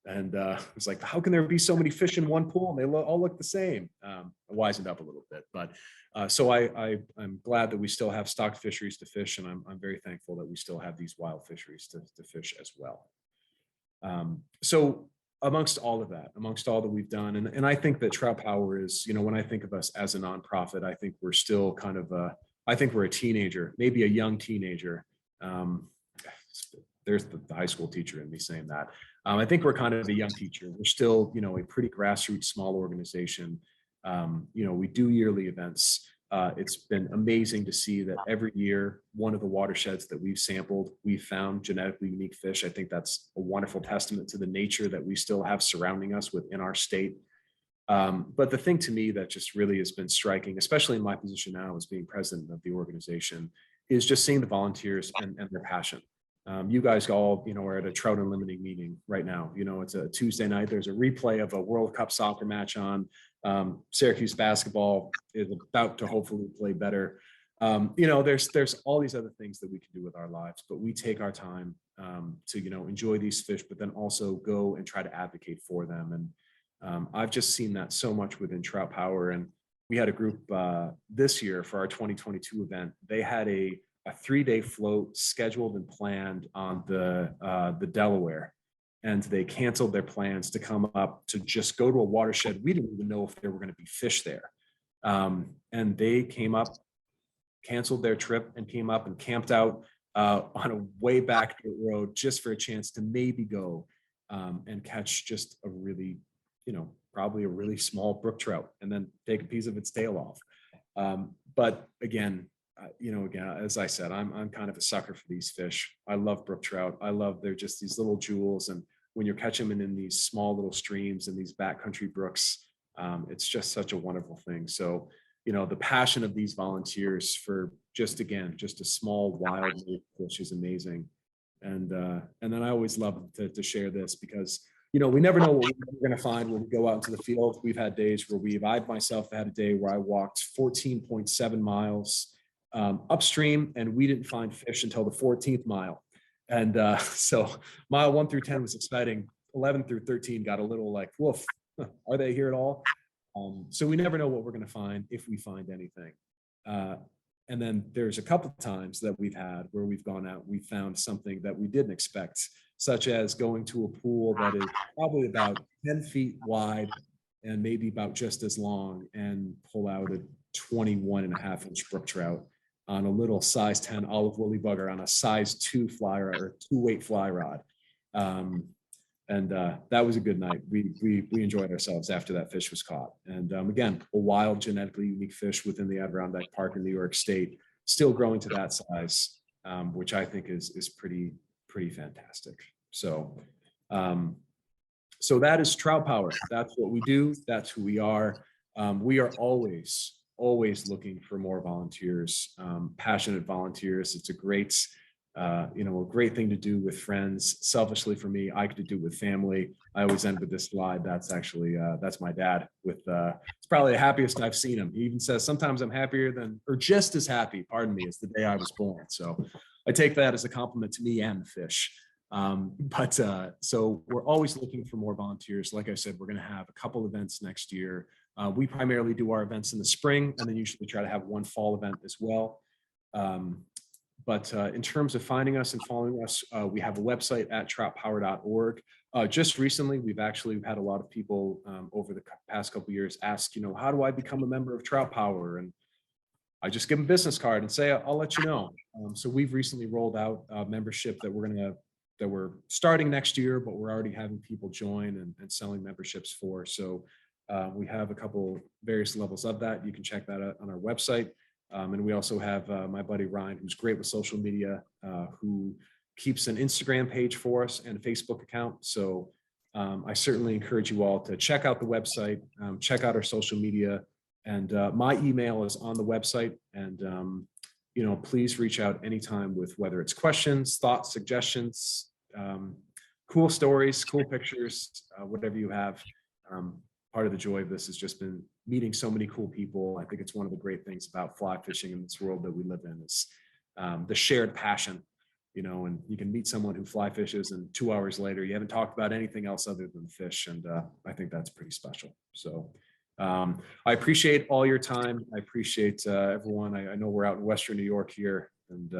And I was like, how can there be so many fish in one pool and they all look the same? I wisened up a little bit, but so I'm glad that we still have stocked fisheries to fish, and I'm very thankful that we still have these wild fisheries to fish as well. So amongst all of that, amongst all that we've done, and I think that Trout Power is, when I think of us as a nonprofit, I think we're still kind of I think we're a teenager, maybe a young teenager. There's the high school teacher in me saying that. I think we're kind of a young teacher. We're still, a pretty grassroots, small organization. We do yearly events. It's been amazing to see that every year, one of the watersheds that we've sampled, we've found genetically unique fish. I think that's a wonderful testament to the nature that we still have surrounding us within our state. But the thing to me that just really has been striking, especially in my position now as being president of the organization, is just seeing the volunteers and their passion. You guys all, are at a Trout Unlimited meeting right now. It's a Tuesday night. There's a replay of a World Cup soccer match on. Syracuse basketball is about to hopefully play better. There's all these other things that we can do with our lives, but we take our time to, enjoy these fish, but then also go and try to advocate for them. And I've just seen that so much within Trout Power. And we had a group this year for our 2022 event. They had a 3-day float scheduled and planned on the Delaware, and they canceled their plans to come up to just go to a watershed. We didn't even know if there were going to be fish there, and they came up, canceled their trip, and came up and camped out on a way back road just for a chance to maybe go and catch just a really, probably a really small brook trout, and then take a piece of its tail off. But again, as I said, I'm kind of a sucker for these fish. I love brook trout. They're just these little jewels. And when you're catching them in these small little streams and these backcountry brooks, it's just such a wonderful thing. So, the passion of these volunteers for just a small wild fish is amazing. And then I always love to share this because, you know, we never know what we're going to find when we go out into the field. We've had days where I myself had a day where I walked 14.7 miles upstream, and we didn't find fish until the 14th mile. And so mile 1 through 10 was exciting. 11 through 13 got a little like, woof, are they here at all? So we never know what we're going to find if we find anything. And then there's a couple of times that we've had where we've gone out, we found something that we didn't expect, such as going to a pool that is probably about 10 feet wide and maybe about just as long, and pull out a 21.5-inch brook trout on a little size 10 olive woolly bugger on a size 2 fly rod or 2-weight fly rod. And that was a good night. We enjoyed ourselves after that fish was caught. And again, a wild, genetically unique fish within the Adirondack Park in New York State, still growing to that size, which I think is pretty fantastic. So, so that is Trout Power. That's what we do. That's who we are. We are always looking for more volunteers, passionate volunteers. It's a great thing to do with friends. Selfishly for me, I get to do it with family. I always end with this slide. That's actually, that's my dad with, it's probably the happiest I've seen him. He even says, sometimes I'm happier than, or just as happy, pardon me, as the day I was born. So I take that as a compliment to me and the fish. So we're always looking for more volunteers. Like I said, we're going to have a couple events next year. We primarily do our events in the spring, and then usually try to have one fall event as well. But in terms of finding us and following us, we have a website at troutpower.org. Just recently, we've had a lot of people over the past couple of years ask, how do I become a member of Trout Power? And I just give them a business card and say, I'll let you know. So we've recently rolled out a membership that we're starting next year, but we're already having people join and selling memberships for. So we have a couple various levels of that. You can check that out on our website. And we also have my buddy Ryan, who's great with social media, who keeps an Instagram page for us and a Facebook account. So I certainly encourage you all to check out the website, check out our social media, and my email is on the website. And please reach out anytime with whether it's questions, thoughts, suggestions, cool stories, cool pictures, whatever you have. Part of the joy of this has just been meeting so many cool people. I think it's one of the great things about fly fishing in this world that we live in is the shared passion, and you can meet someone who fly fishes and 2 hours later, you haven't talked about anything else other than fish. And I think that's pretty special. So I appreciate all your time. I appreciate everyone. I know we're out in Western New York here, and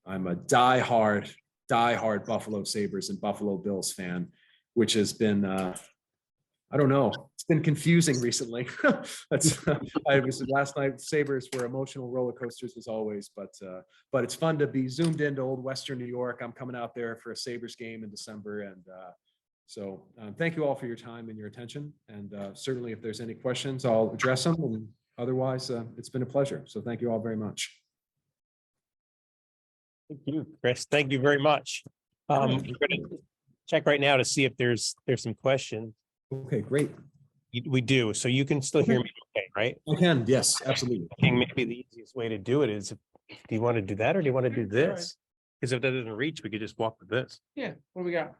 I'm a diehard Buffalo Sabres and Buffalo Bills fan, which has been, I don't know. It's been confusing recently. I was last night. Sabres were emotional roller coasters as always, but it's fun to be zoomed into old Western New York. I'm coming out there for a Sabres game in December, and so thank you all for your time and your attention. And certainly, if there's any questions, I'll address them. And otherwise, it's been a pleasure. So thank you all very much. Thank you, Chris. Thank you very much. We're going to check right now to see if there's some questions. Okay, great. We do. So you can still hear me okay, right? I can. Yes, absolutely. I think maybe the easiest way to do it is, do you want to do that or do you want to do this? Because if that doesn't reach, we could just walk with this. Yeah, what do we got?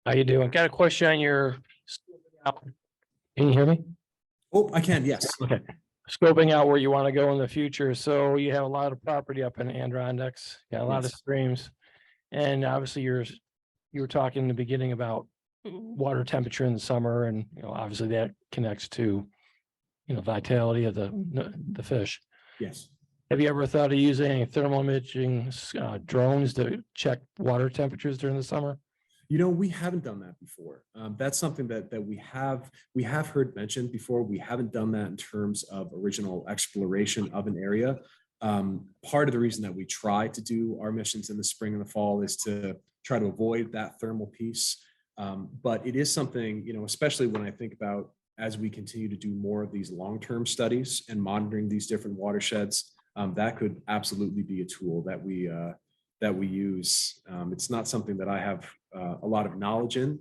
How you doing? Got a question on your. Can you hear me? Oh, I can. Yes. Okay. Scoping out where you want to go in the future. So you have a lot of property up in Adirondacks, got a lot of Yes. streams. And obviously you were talking in the beginning about water temperature in the summer, and obviously that connects to vitality of the fish. Yes. Have you ever thought of using thermal imaging drones to check water temperatures during the summer? We haven't done that before. That's something that we have heard mentioned before. We haven't done that in terms of original exploration of an area. Part of the reason that we try to do our missions in the spring and the fall is to try to avoid that thermal piece. But it is something, especially when I think about as we continue to do more of these long-term studies and monitoring these different watersheds, that could absolutely be a tool that we use. It's not something that I have a lot of knowledge in,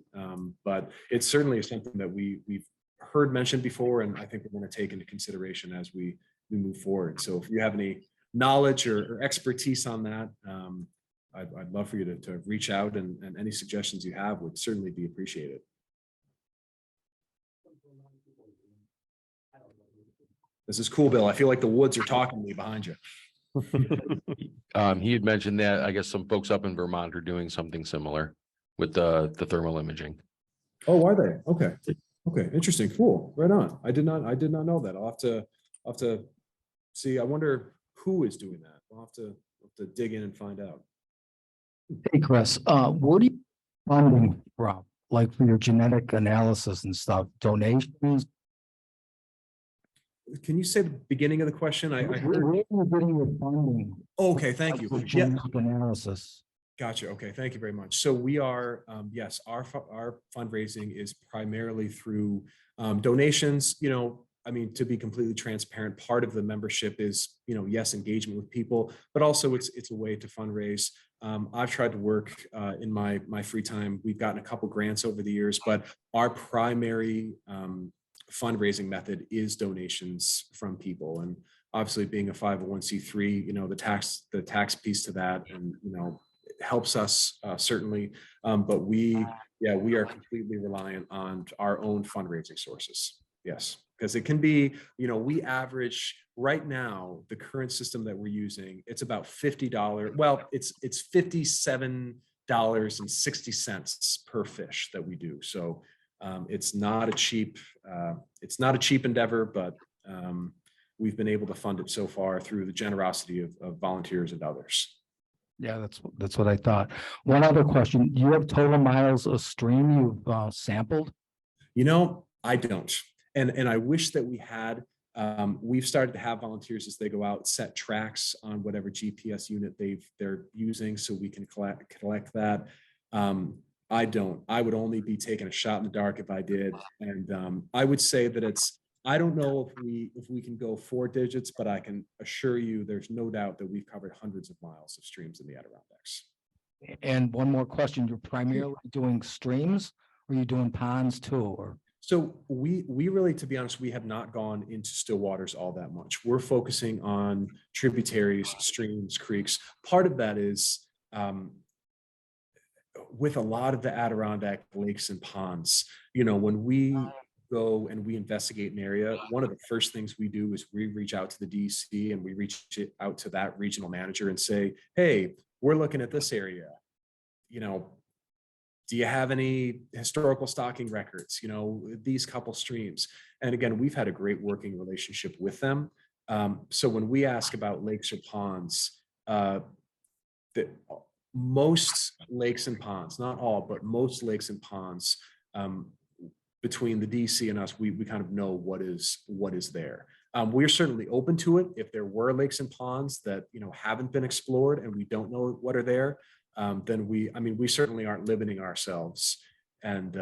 but it certainly is something that we've heard mentioned before, and I think we're going to take into consideration as we we move forward. So if you have any knowledge or expertise on that, I'd love for you to reach out, and any suggestions you have would certainly be appreciated. This is cool, Bill. I feel like the woods are talking to me behind you. He had mentioned that I guess some folks up in Vermont are doing something similar with the thermal imaging. Oh, are they? Okay. Okay. Interesting. Cool. Right on. I did not know that. I'll have to see. I wonder who is doing that. I'll have to dig in and find out. Hey, Chris, where do you funding from? Like for your genetic analysis and stuff, donations? Can you say the beginning of the question? I Where heard. are you getting your funding? Okay. Thank you. For Yeah. genetic analysis. Gotcha. Okay. Thank you very much. So we are, yes, our fundraising is primarily through donations. You know, I mean, to be completely transparent, part of the membership is, you know, yes, engagement with people, but also it's a way to fundraise. I've tried to work in my free time. We've gotten a couple grants over the years, but our primary fundraising method is donations from people. And obviously, being a 501c3, you know, the tax piece to that, and you know, helps us certainly, but we are completely reliant on our own fundraising sources. Yes, because it can be, you know, we average right now, the current system that we're using, it's about $50. Well, it's $57.60 per fish that we do. So it's not a cheap endeavor, but we've been able to fund it so far through the generosity of volunteers and others. Yeah, that's what I thought. One other question, do you have total miles of stream you've sampled? You know, I don't. And I wish that we had. We've started to have volunteers as they go out, set tracks on whatever GPS unit they're using, so we can collect that. I don't. I would only be taking a shot in the dark if I did. And I would say that I don't know if we can go 4 digits, but I can assure you there's no doubt that we've covered hundreds of miles of streams in the Adirondacks. And one more question, you're primarily doing streams, or are you doing ponds too, or? So we really, to be honest, we have not gone into still waters all that much. We're focusing on tributaries, streams, creeks. Part of that is with a lot of the Adirondack lakes and ponds, you know, when we go and we investigate an area, one of the first things we do is we reach out to the DC and we reach out to that regional manager and say, hey, we're looking at this area, you know, do you have any historical stocking records, you know, these couple streams? And again, we've had a great working relationship with them. So when we ask about lakes or ponds, most lakes and ponds, not all, but most lakes and ponds, between the DC and us, we kind of know what is there. We're certainly open to it. If there were lakes and ponds that, you know, haven't been explored and we don't know what are there, then we certainly aren't limiting ourselves. And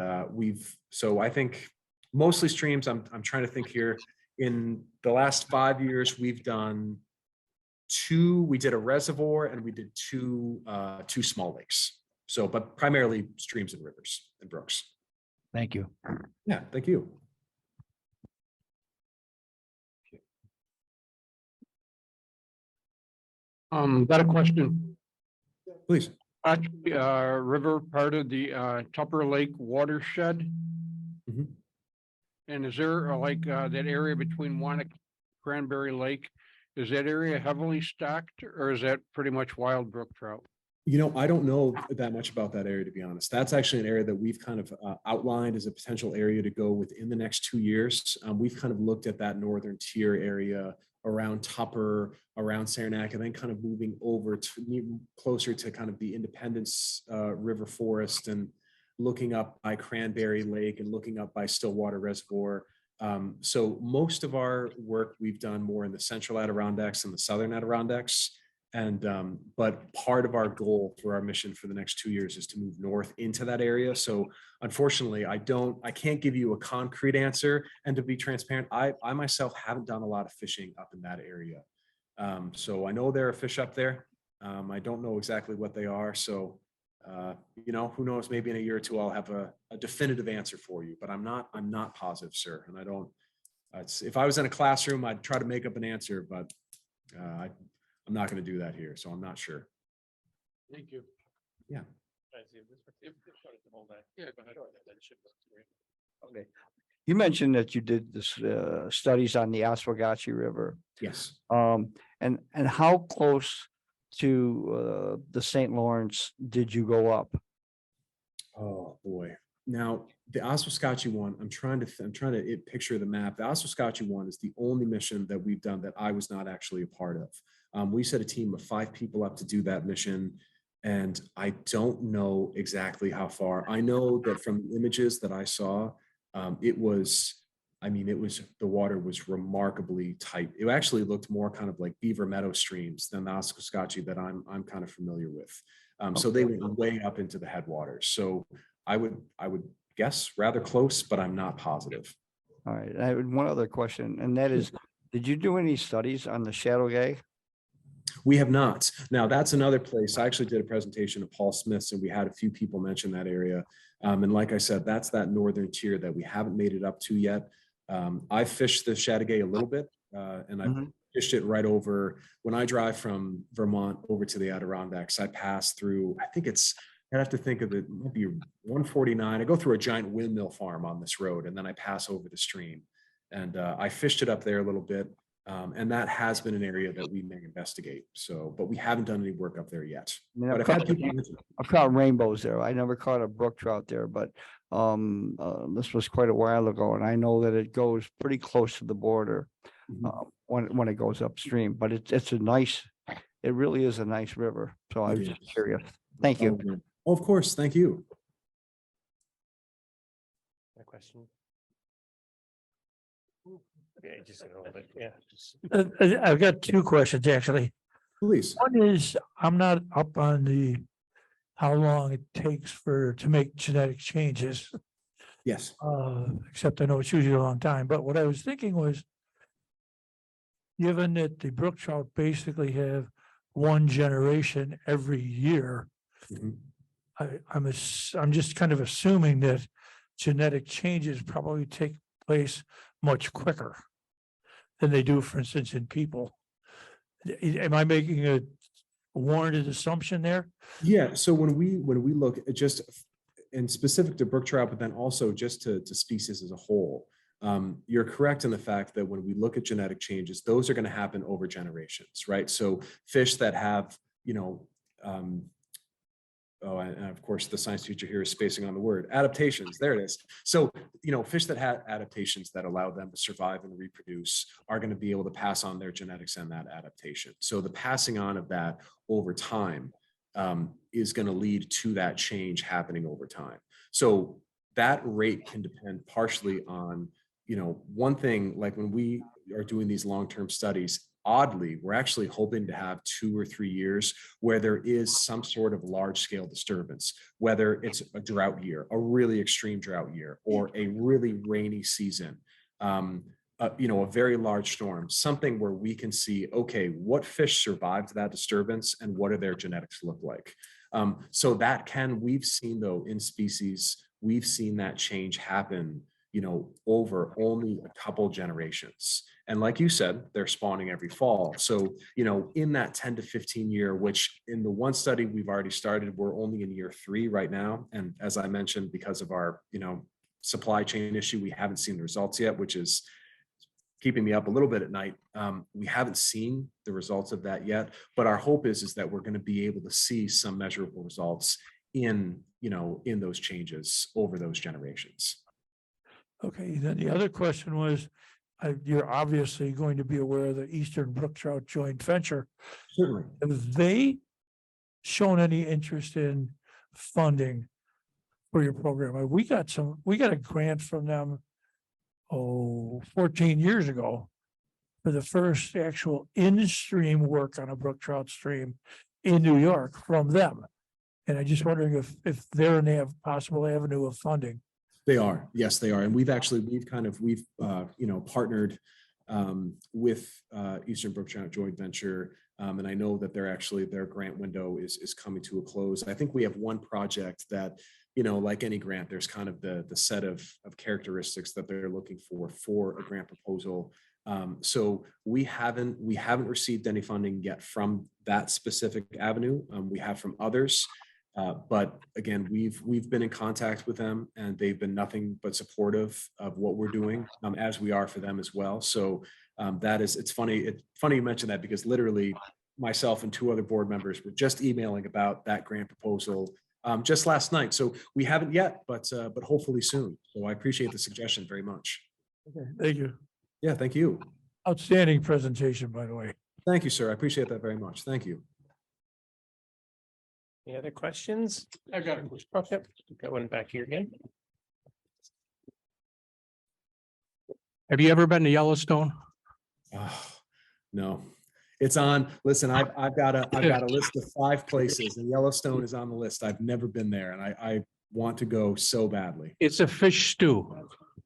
so I think mostly streams. I'm trying to think here. In the last 5 years, we've done 2. We did a reservoir and we did two small lakes. So, but primarily streams and rivers and brooks. Thank you. Yeah, thank you. Got a question. Please. Actually, river part of the Tupper Lake watershed. Mhm. And is there that area between Wannock, Cranberry Lake? Is that area heavily stocked, or is that pretty much wild brook trout? You know, I don't know that much about that area, to be honest. That's actually an area that we've kind of outlined as a potential area to go within the next 2 years. We've kind of looked at that northern tier area around Tupper, around Saranac, and then kind of moving over to closer to kind of the Independence River Forest and looking up by Cranberry Lake and looking up by Stillwater Reservoir. So most of our work we've done more in the central Adirondacks and the southern Adirondacks. And but part of our goal for our mission for the next 2 years is to move north into that area. So unfortunately, I can't give you a concrete answer. And to be transparent, I myself haven't done a lot of fishing up in that area. So I know there are fish up there. I don't know exactly what they are. So you know, who knows, maybe in a year or two, I'll have a definitive answer for you, but I'm not positive, sir. And if I was in a classroom, I'd try to make up an answer, but I'm not going to do that here, so I'm not sure. Thank you. Okay. You mentioned that you did this studies on the Oswegatchie River. Yes. And how close to the St. Lawrence did you go up? Oh, boy. Now, the Oswegatchie one, I'm trying to picture the map. The Oswegatchie one is the only mission that we've done that I was not actually a part of. We set a team of 5 people up to do that mission. And I don't know exactly how far. I know that from the images that I saw, the water was remarkably tight. It actually looked more kind of like Beaver Meadow streams than the Oswegatchie that I'm kind of familiar with. So they went way up into the headwaters. So I would guess rather close, but I'm not positive. All right. I had one other question, and that is, did you do any studies on the Shadow Gay? We have not. Now, that's another place. I actually did a presentation at Paul Smith's, and we had a few people mention that area. And like I said, that's that northern tier that we haven't made it up to yet. I've fished the Chateauguay a little bit, and I've fished it right over. When I drive from Vermont over to the Adirondacks, I pass through, I have to think of it, might be 149. I go through a giant windmill farm on this road, and then I pass over the stream. And I fished it up there a little bit. And that has been an area that we may investigate. So, but we haven't done any work up there yet. I mean, But I've I've had people I've caught rainbows there. I never caught a brook trout there, but this was quite a while ago, and I know that it goes pretty close to the border when it goes upstream. But it really is a nice river. So I was just curious. Thank you. Oh, of course. Thank you. A question? Okay, just a little bit, yeah. I've got 2 questions, actually. Please. One is, I'm not up on how long it takes to make genetic changes, Yes. except I know it's usually a long time. But what I was thinking was, given that the brook trout basically have one generation every year, Mhm. I'm just kind of assuming that genetic changes probably take place much quicker than they do, for instance, in people. Am I making a warranted assumption there? Yeah. So when we look at just in specific to brook trout, but then also just to species as a whole, you're correct in the fact that when we look at genetic changes, those are going to happen over generations, right? So fish that have, and of course, the science teacher here is spacing on the word adaptations. There it is. So, fish that have adaptations that allow them to survive and reproduce are going to be able to pass on their genetics and that adaptation. So the passing on of that over time is going to lead to that change happening over time. So that rate can depend partially on, one thing, like when we are doing these long-term studies, oddly, we're actually hoping to have 2 or 3 years where there is some sort of large scale disturbance, whether it's a drought year, a really extreme drought year, or a really rainy season, a very large storm, something where we can see, okay, what fish survived that disturbance and what do their genetics look like? So we've seen though in species, we've seen that change happen, over only a couple generations. And like you said, they're spawning every fall. So, in that 10 to 15 year, which in the one study we've already started, we're only in year 3 right now. And as I mentioned, because of our, supply chain issue, we haven't seen the results yet, which is keeping me up a little bit at night. We haven't seen the results of that yet, but our hope is that we're going to be able to see some measurable results in those changes over those generations. Okay, then the other question was, you're obviously going to be aware of the Eastern Brook Trout joint venture. Certainly. Have they shown any interest in funding for your program? We got a grant from them, 14 years ago for the first actual in-stream work on a brook trout stream in New York from them. And I'm just wondering if they're in a possible avenue of funding. They are. Yes, they are. And we've partnered with Eastern Brook Trout Joint Venture. And I know that their grant window is coming to a close. I think we have one project that, like any grant, there's kind of the set of characteristics that they're looking for a grant proposal. So we haven't received any funding yet from that specific avenue. We have from others. But again, we've been in contact with them, and they've been nothing but supportive of what we're doing, as we are for them as well. So it's funny you mentioned that, because literally myself and 2 other board members were just emailing about that grant proposal just last night. So we haven't yet, but hopefully soon. So I appreciate the suggestion very much. Okay, thank you. Yeah, thank you. Outstanding presentation, by the way. Thank you, sir. I appreciate that very much. Thank you. Any other questions? I got a question. Okay, got one back here again. Have you ever been to Yellowstone? Oh, no, it's on. Listen, I've got a list of 5 places, and Yellowstone is on the list. I've never been there, and I want to go so badly. It's a fish stew.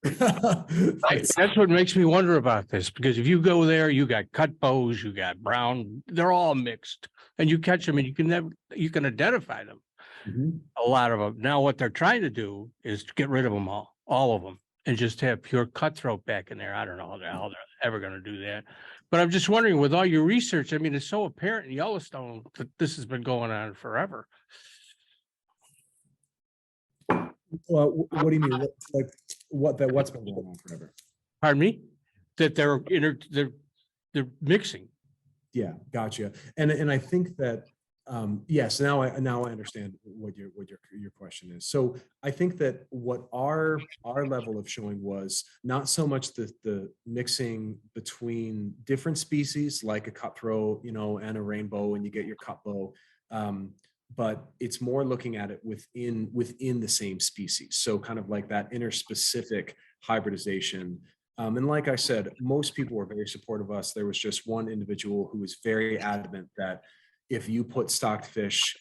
That's what makes me wonder about this, because if you go there, you got cut bows, you got brown, they're all mixed, and you catch them and you can identify them. Mhm. A lot of them. Now, what they're trying to do is to get rid of them all of them, and just have pure cutthroat back in there. I don't know how they're ever going to do that. But I'm just wondering, with all your research, I mean, it's so apparent in Yellowstone that this has been going on forever. Well, what do you mean? What's been going on forever? Pardon me? That they're mixing. Yeah, gotcha. And I think that yes, now I understand what your question is. So I think that what our level of showing was not so much the mixing between different species, like a cutthroat, and a rainbow, and you get your cut bow. But it's more looking at it within the same species. So kind of like that interspecific hybridization. And like I said, most people were very supportive of us. There was just one individual who was very adamant that if you put stocked fish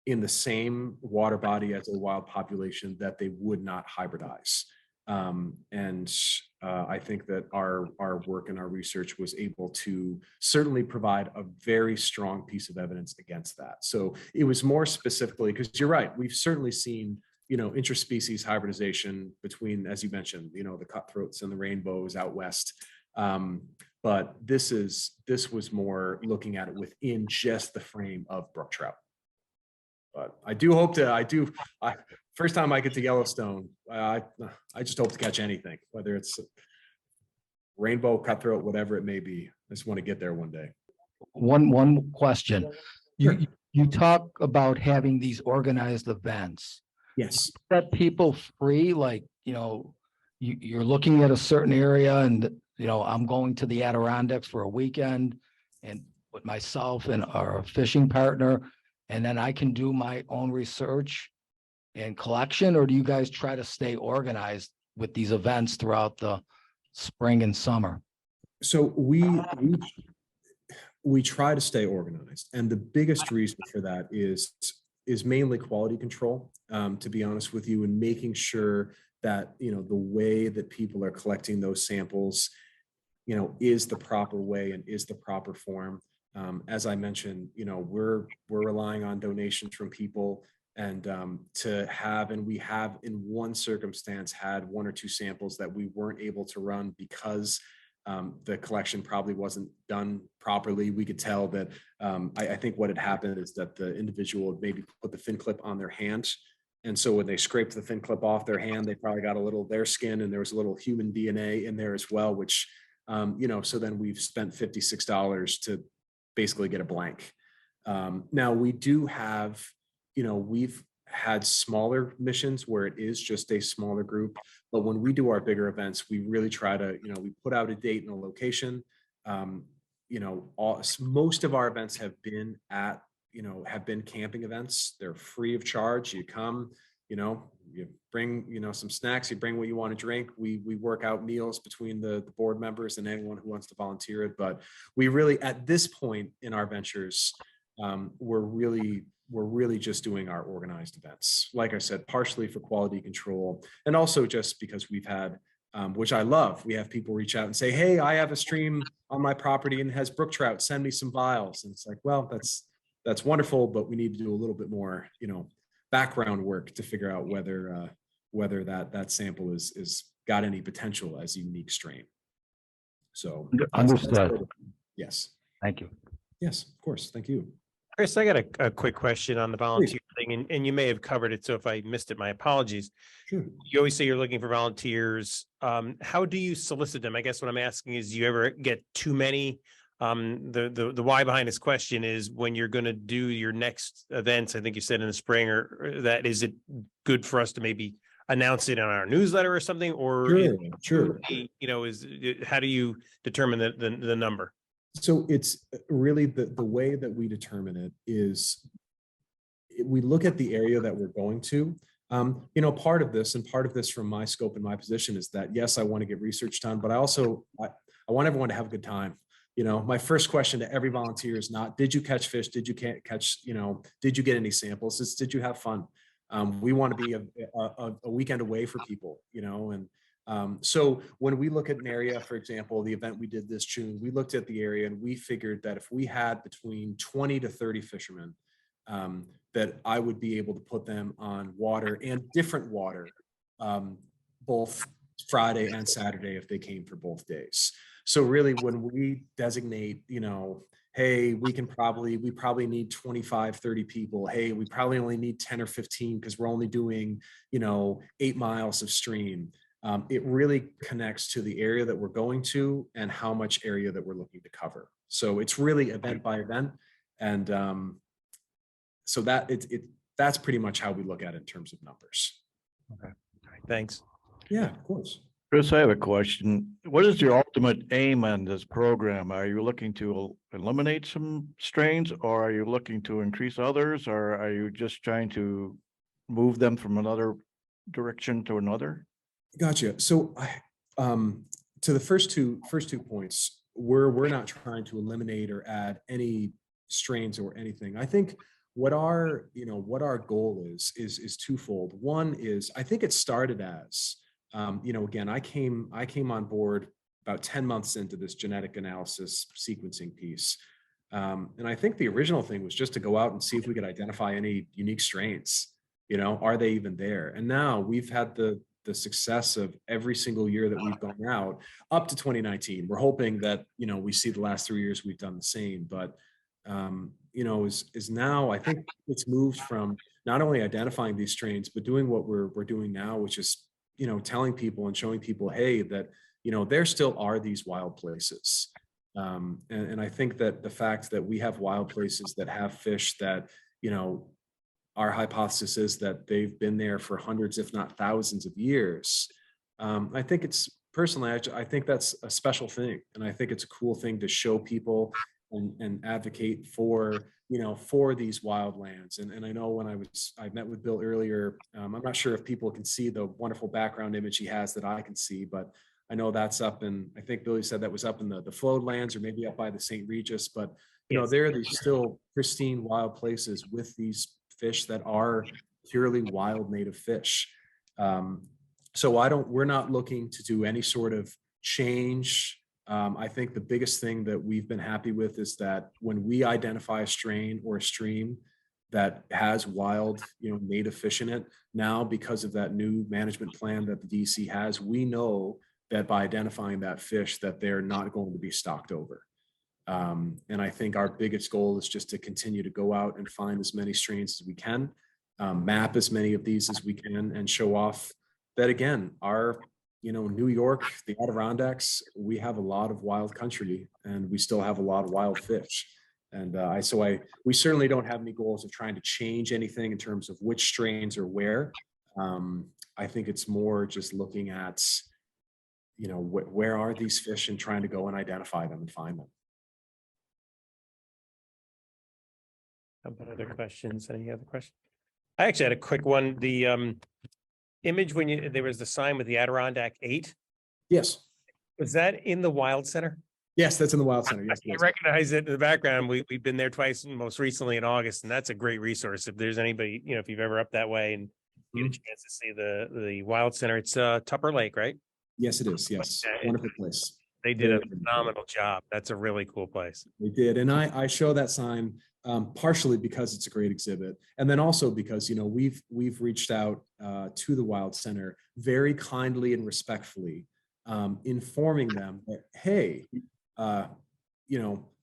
in the same water body as a wild population, that they would not hybridize. I think that our work and our research was able to certainly provide a very strong piece of evidence against that. So it was more specifically, because you're right, we've certainly seen, interspecies hybridization between, as you mentioned, the cutthroats and the rainbows out west. But this was more looking at it within just the frame of brook trout. But I do hope to, first time I get to Yellowstone, I just hope to catch anything, whether it's rainbow, cutthroat, whatever it may be. I just want to get there one day. One question. You talk about having these organized events. Yes. Set people free, like, you're looking at a certain area and, I'm going to the Adirondacks for a weekend and with myself and our fishing partner, and then I can do my own research and collection, or do you guys try to stay organized with these events throughout the spring and summer? So we try to stay organized, and the biggest reason for that is mainly quality control, to be honest with you, and making sure that the way that people are collecting those samples is the proper way and is the proper form. As I mentioned, we're relying on donations from people, and we have in one circumstance had 1 or 2 samples that we weren't able to run because the collection probably wasn't done properly. We could tell that I think what had happened is that the individual had maybe put the fin clip on their hand. And so when they scraped the fin clip off their hand, they probably got a little their skin, and there was a little human DNA in there as well, which, so then we've spent $56 to basically get a blank. Now we do have, we've had smaller missions where it is just a smaller group, but when we do our bigger events, we really try to, we put out a date and a location. Most of our events have been camping events. They're free of charge. You come, you bring, some snacks, you bring what you want to drink. We work out meals between the board members and anyone who wants to volunteer it. But we really, at this point in our ventures, we're really just doing our organized events. Like I said, partially for quality control, and also just because we've had which I love. We have people reach out and say, hey, I have a stream on my property and has brook trout, send me some vials. And it's like, well, that's wonderful, but we need to do a little bit more, background work to figure out whether that sample is got any potential as a unique strain. So Understood. yes. Thank you. Yes, of course. Thank you. Chris, I got a quick question on the volunteer thing, and you may have covered it. So if I missed it, my apologies. Sure. You always say you're looking for volunteers. How do you solicit them? I guess what I'm asking is, do you ever get too many? The why behind this question is, when you're going to do your next events, I think you said in the spring, or that, is it good for us to maybe announce it on our newsletter or something? Or Sure. how do you determine the number? So it's really the way that we determine it is we look at the area that we're going to. Part of this from my scope and my position is that, yes, I want to get research done, but I want everyone to have a good time. My first question to every volunteer is not, did you catch fish? Did you catch, did you get any samples? It's, did you have fun? We want to be a weekend away for people, so when we look at an area, for example, the event we did this June, we looked at the area and we figured that if we had between 20 to 30 fishermen, that I would be able to put them on water, and different water, both Friday and Saturday if they came for both days. So really, when we designate, hey, we probably need 25, 30 people. Hey, we probably only need 10 or 15 because we're only doing, 8 miles of stream. It really connects to the area that we're going to and how much area that we're looking to cover. So it's really event by event. And so that's pretty much how we look at it in terms of numbers. Okay. Thanks. Yeah, of course. Chris, I have a question. What is your ultimate aim on this program? Are you looking to eliminate some strains, or are you looking to increase others, or are you just trying to move them from another direction to another? Gotcha. So to the first two points, we're not trying to eliminate or add any strains or anything. I think what our goal is twofold. One is, I think it started as, again, I came on board about 10 months into this genetic analysis sequencing piece. And I think the original thing was just to go out and see if we could identify any unique strains, are they even there? And now we've had the success of every single year that we've gone out up to 2019. We're hoping that, we see the last 3 years we've done the same, but, is now, I think it's moved from not only identifying these strains, but doing what we're doing now, which is, telling people and showing people, hey, that, there still are these wild places. And I think that the fact that we have wild places that have fish that, our hypothesis is that they've been there for hundreds, if not thousands of years. I think it's personally, I think that's a special thing. And I think it's a cool thing to show people and advocate for, for these wild lands. And I know when I met with Bill earlier, I'm not sure if people can see the wonderful background image he has that I can see, but I know that's up in, I think Billy said that was up in the flowed lands or maybe up by the St. Regis, but there are these still pristine wild places with these fish that are purely wild native fish. So we're not looking to do any sort of change. I think the biggest thing that we've been happy with is that when we identify a strain or a stream that has wild, native fish in it, now because of that new management plan that the DC has, we know that by identifying that fish that they're not going to be stocked over. And I think our biggest goal is just to continue to go out and find as many strains as we can, map as many of these as we can, and show off that, again, our, New York, the Adirondacks, we have a lot of wild country and we still have a lot of wild fish. And we certainly don't have any goals of trying to change anything in terms of which strains are where. I think it's more just looking at, where are these fish and trying to go and identify them and find them. How about other questions? Any other questions? I actually had a quick one. The image when there was the sign with the Adirondack 8. Yes. Was that in the Wild Center? Yes, that's in the Wild Center. Yes, I recognize it in the background. We've been there twice, and most recently in August, and that's a great resource. If there's anybody, if you've ever up that way and get a chance to see the Wild Center, it's Tupper Lake, right? Yes, it is. Yes. Yeah, Wonderful place. They did a Very, very cool. phenomenal job. That's a really cool place. They did. And I show that sign partially because it's a great exhibit. And then also because, we've reached out to the Wild Center very kindly and respectfully, informing them that, hey,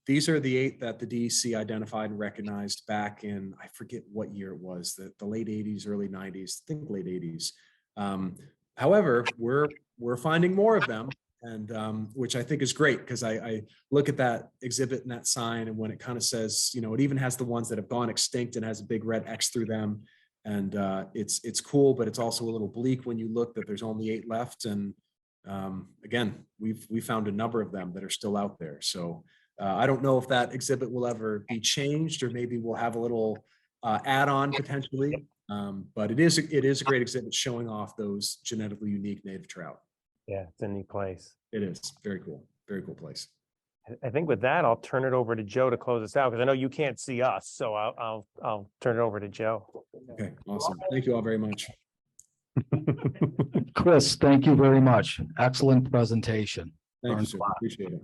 these are the 8 that the DEC identified and recognized back in, I forget what year it was, the late 80s, early 90s, I think late 80s. However, we're finding more of them. And which I think is great because I look at that exhibit and that sign, and when it kind of says, it even has the ones that have gone extinct and has a big red X through them. And it's cool, but it's also a little bleak when you look that there's only 8 left. And again, we found a number of them that are still out there. So I don't know if that exhibit will ever be changed, or maybe we'll have a little add-on potentially. But it is a great exhibit showing off those genetically unique native trout. Yeah, it's a neat place. It is very cool place. I think with that, I'll turn it over to Joe to close us out because I know you can't see us. So I'll turn it over to Joe. Okay, awesome. Thank you all very much. Chris, thank you very much. Excellent presentation. Thank you, Learned sir. a lot. Appreciate it.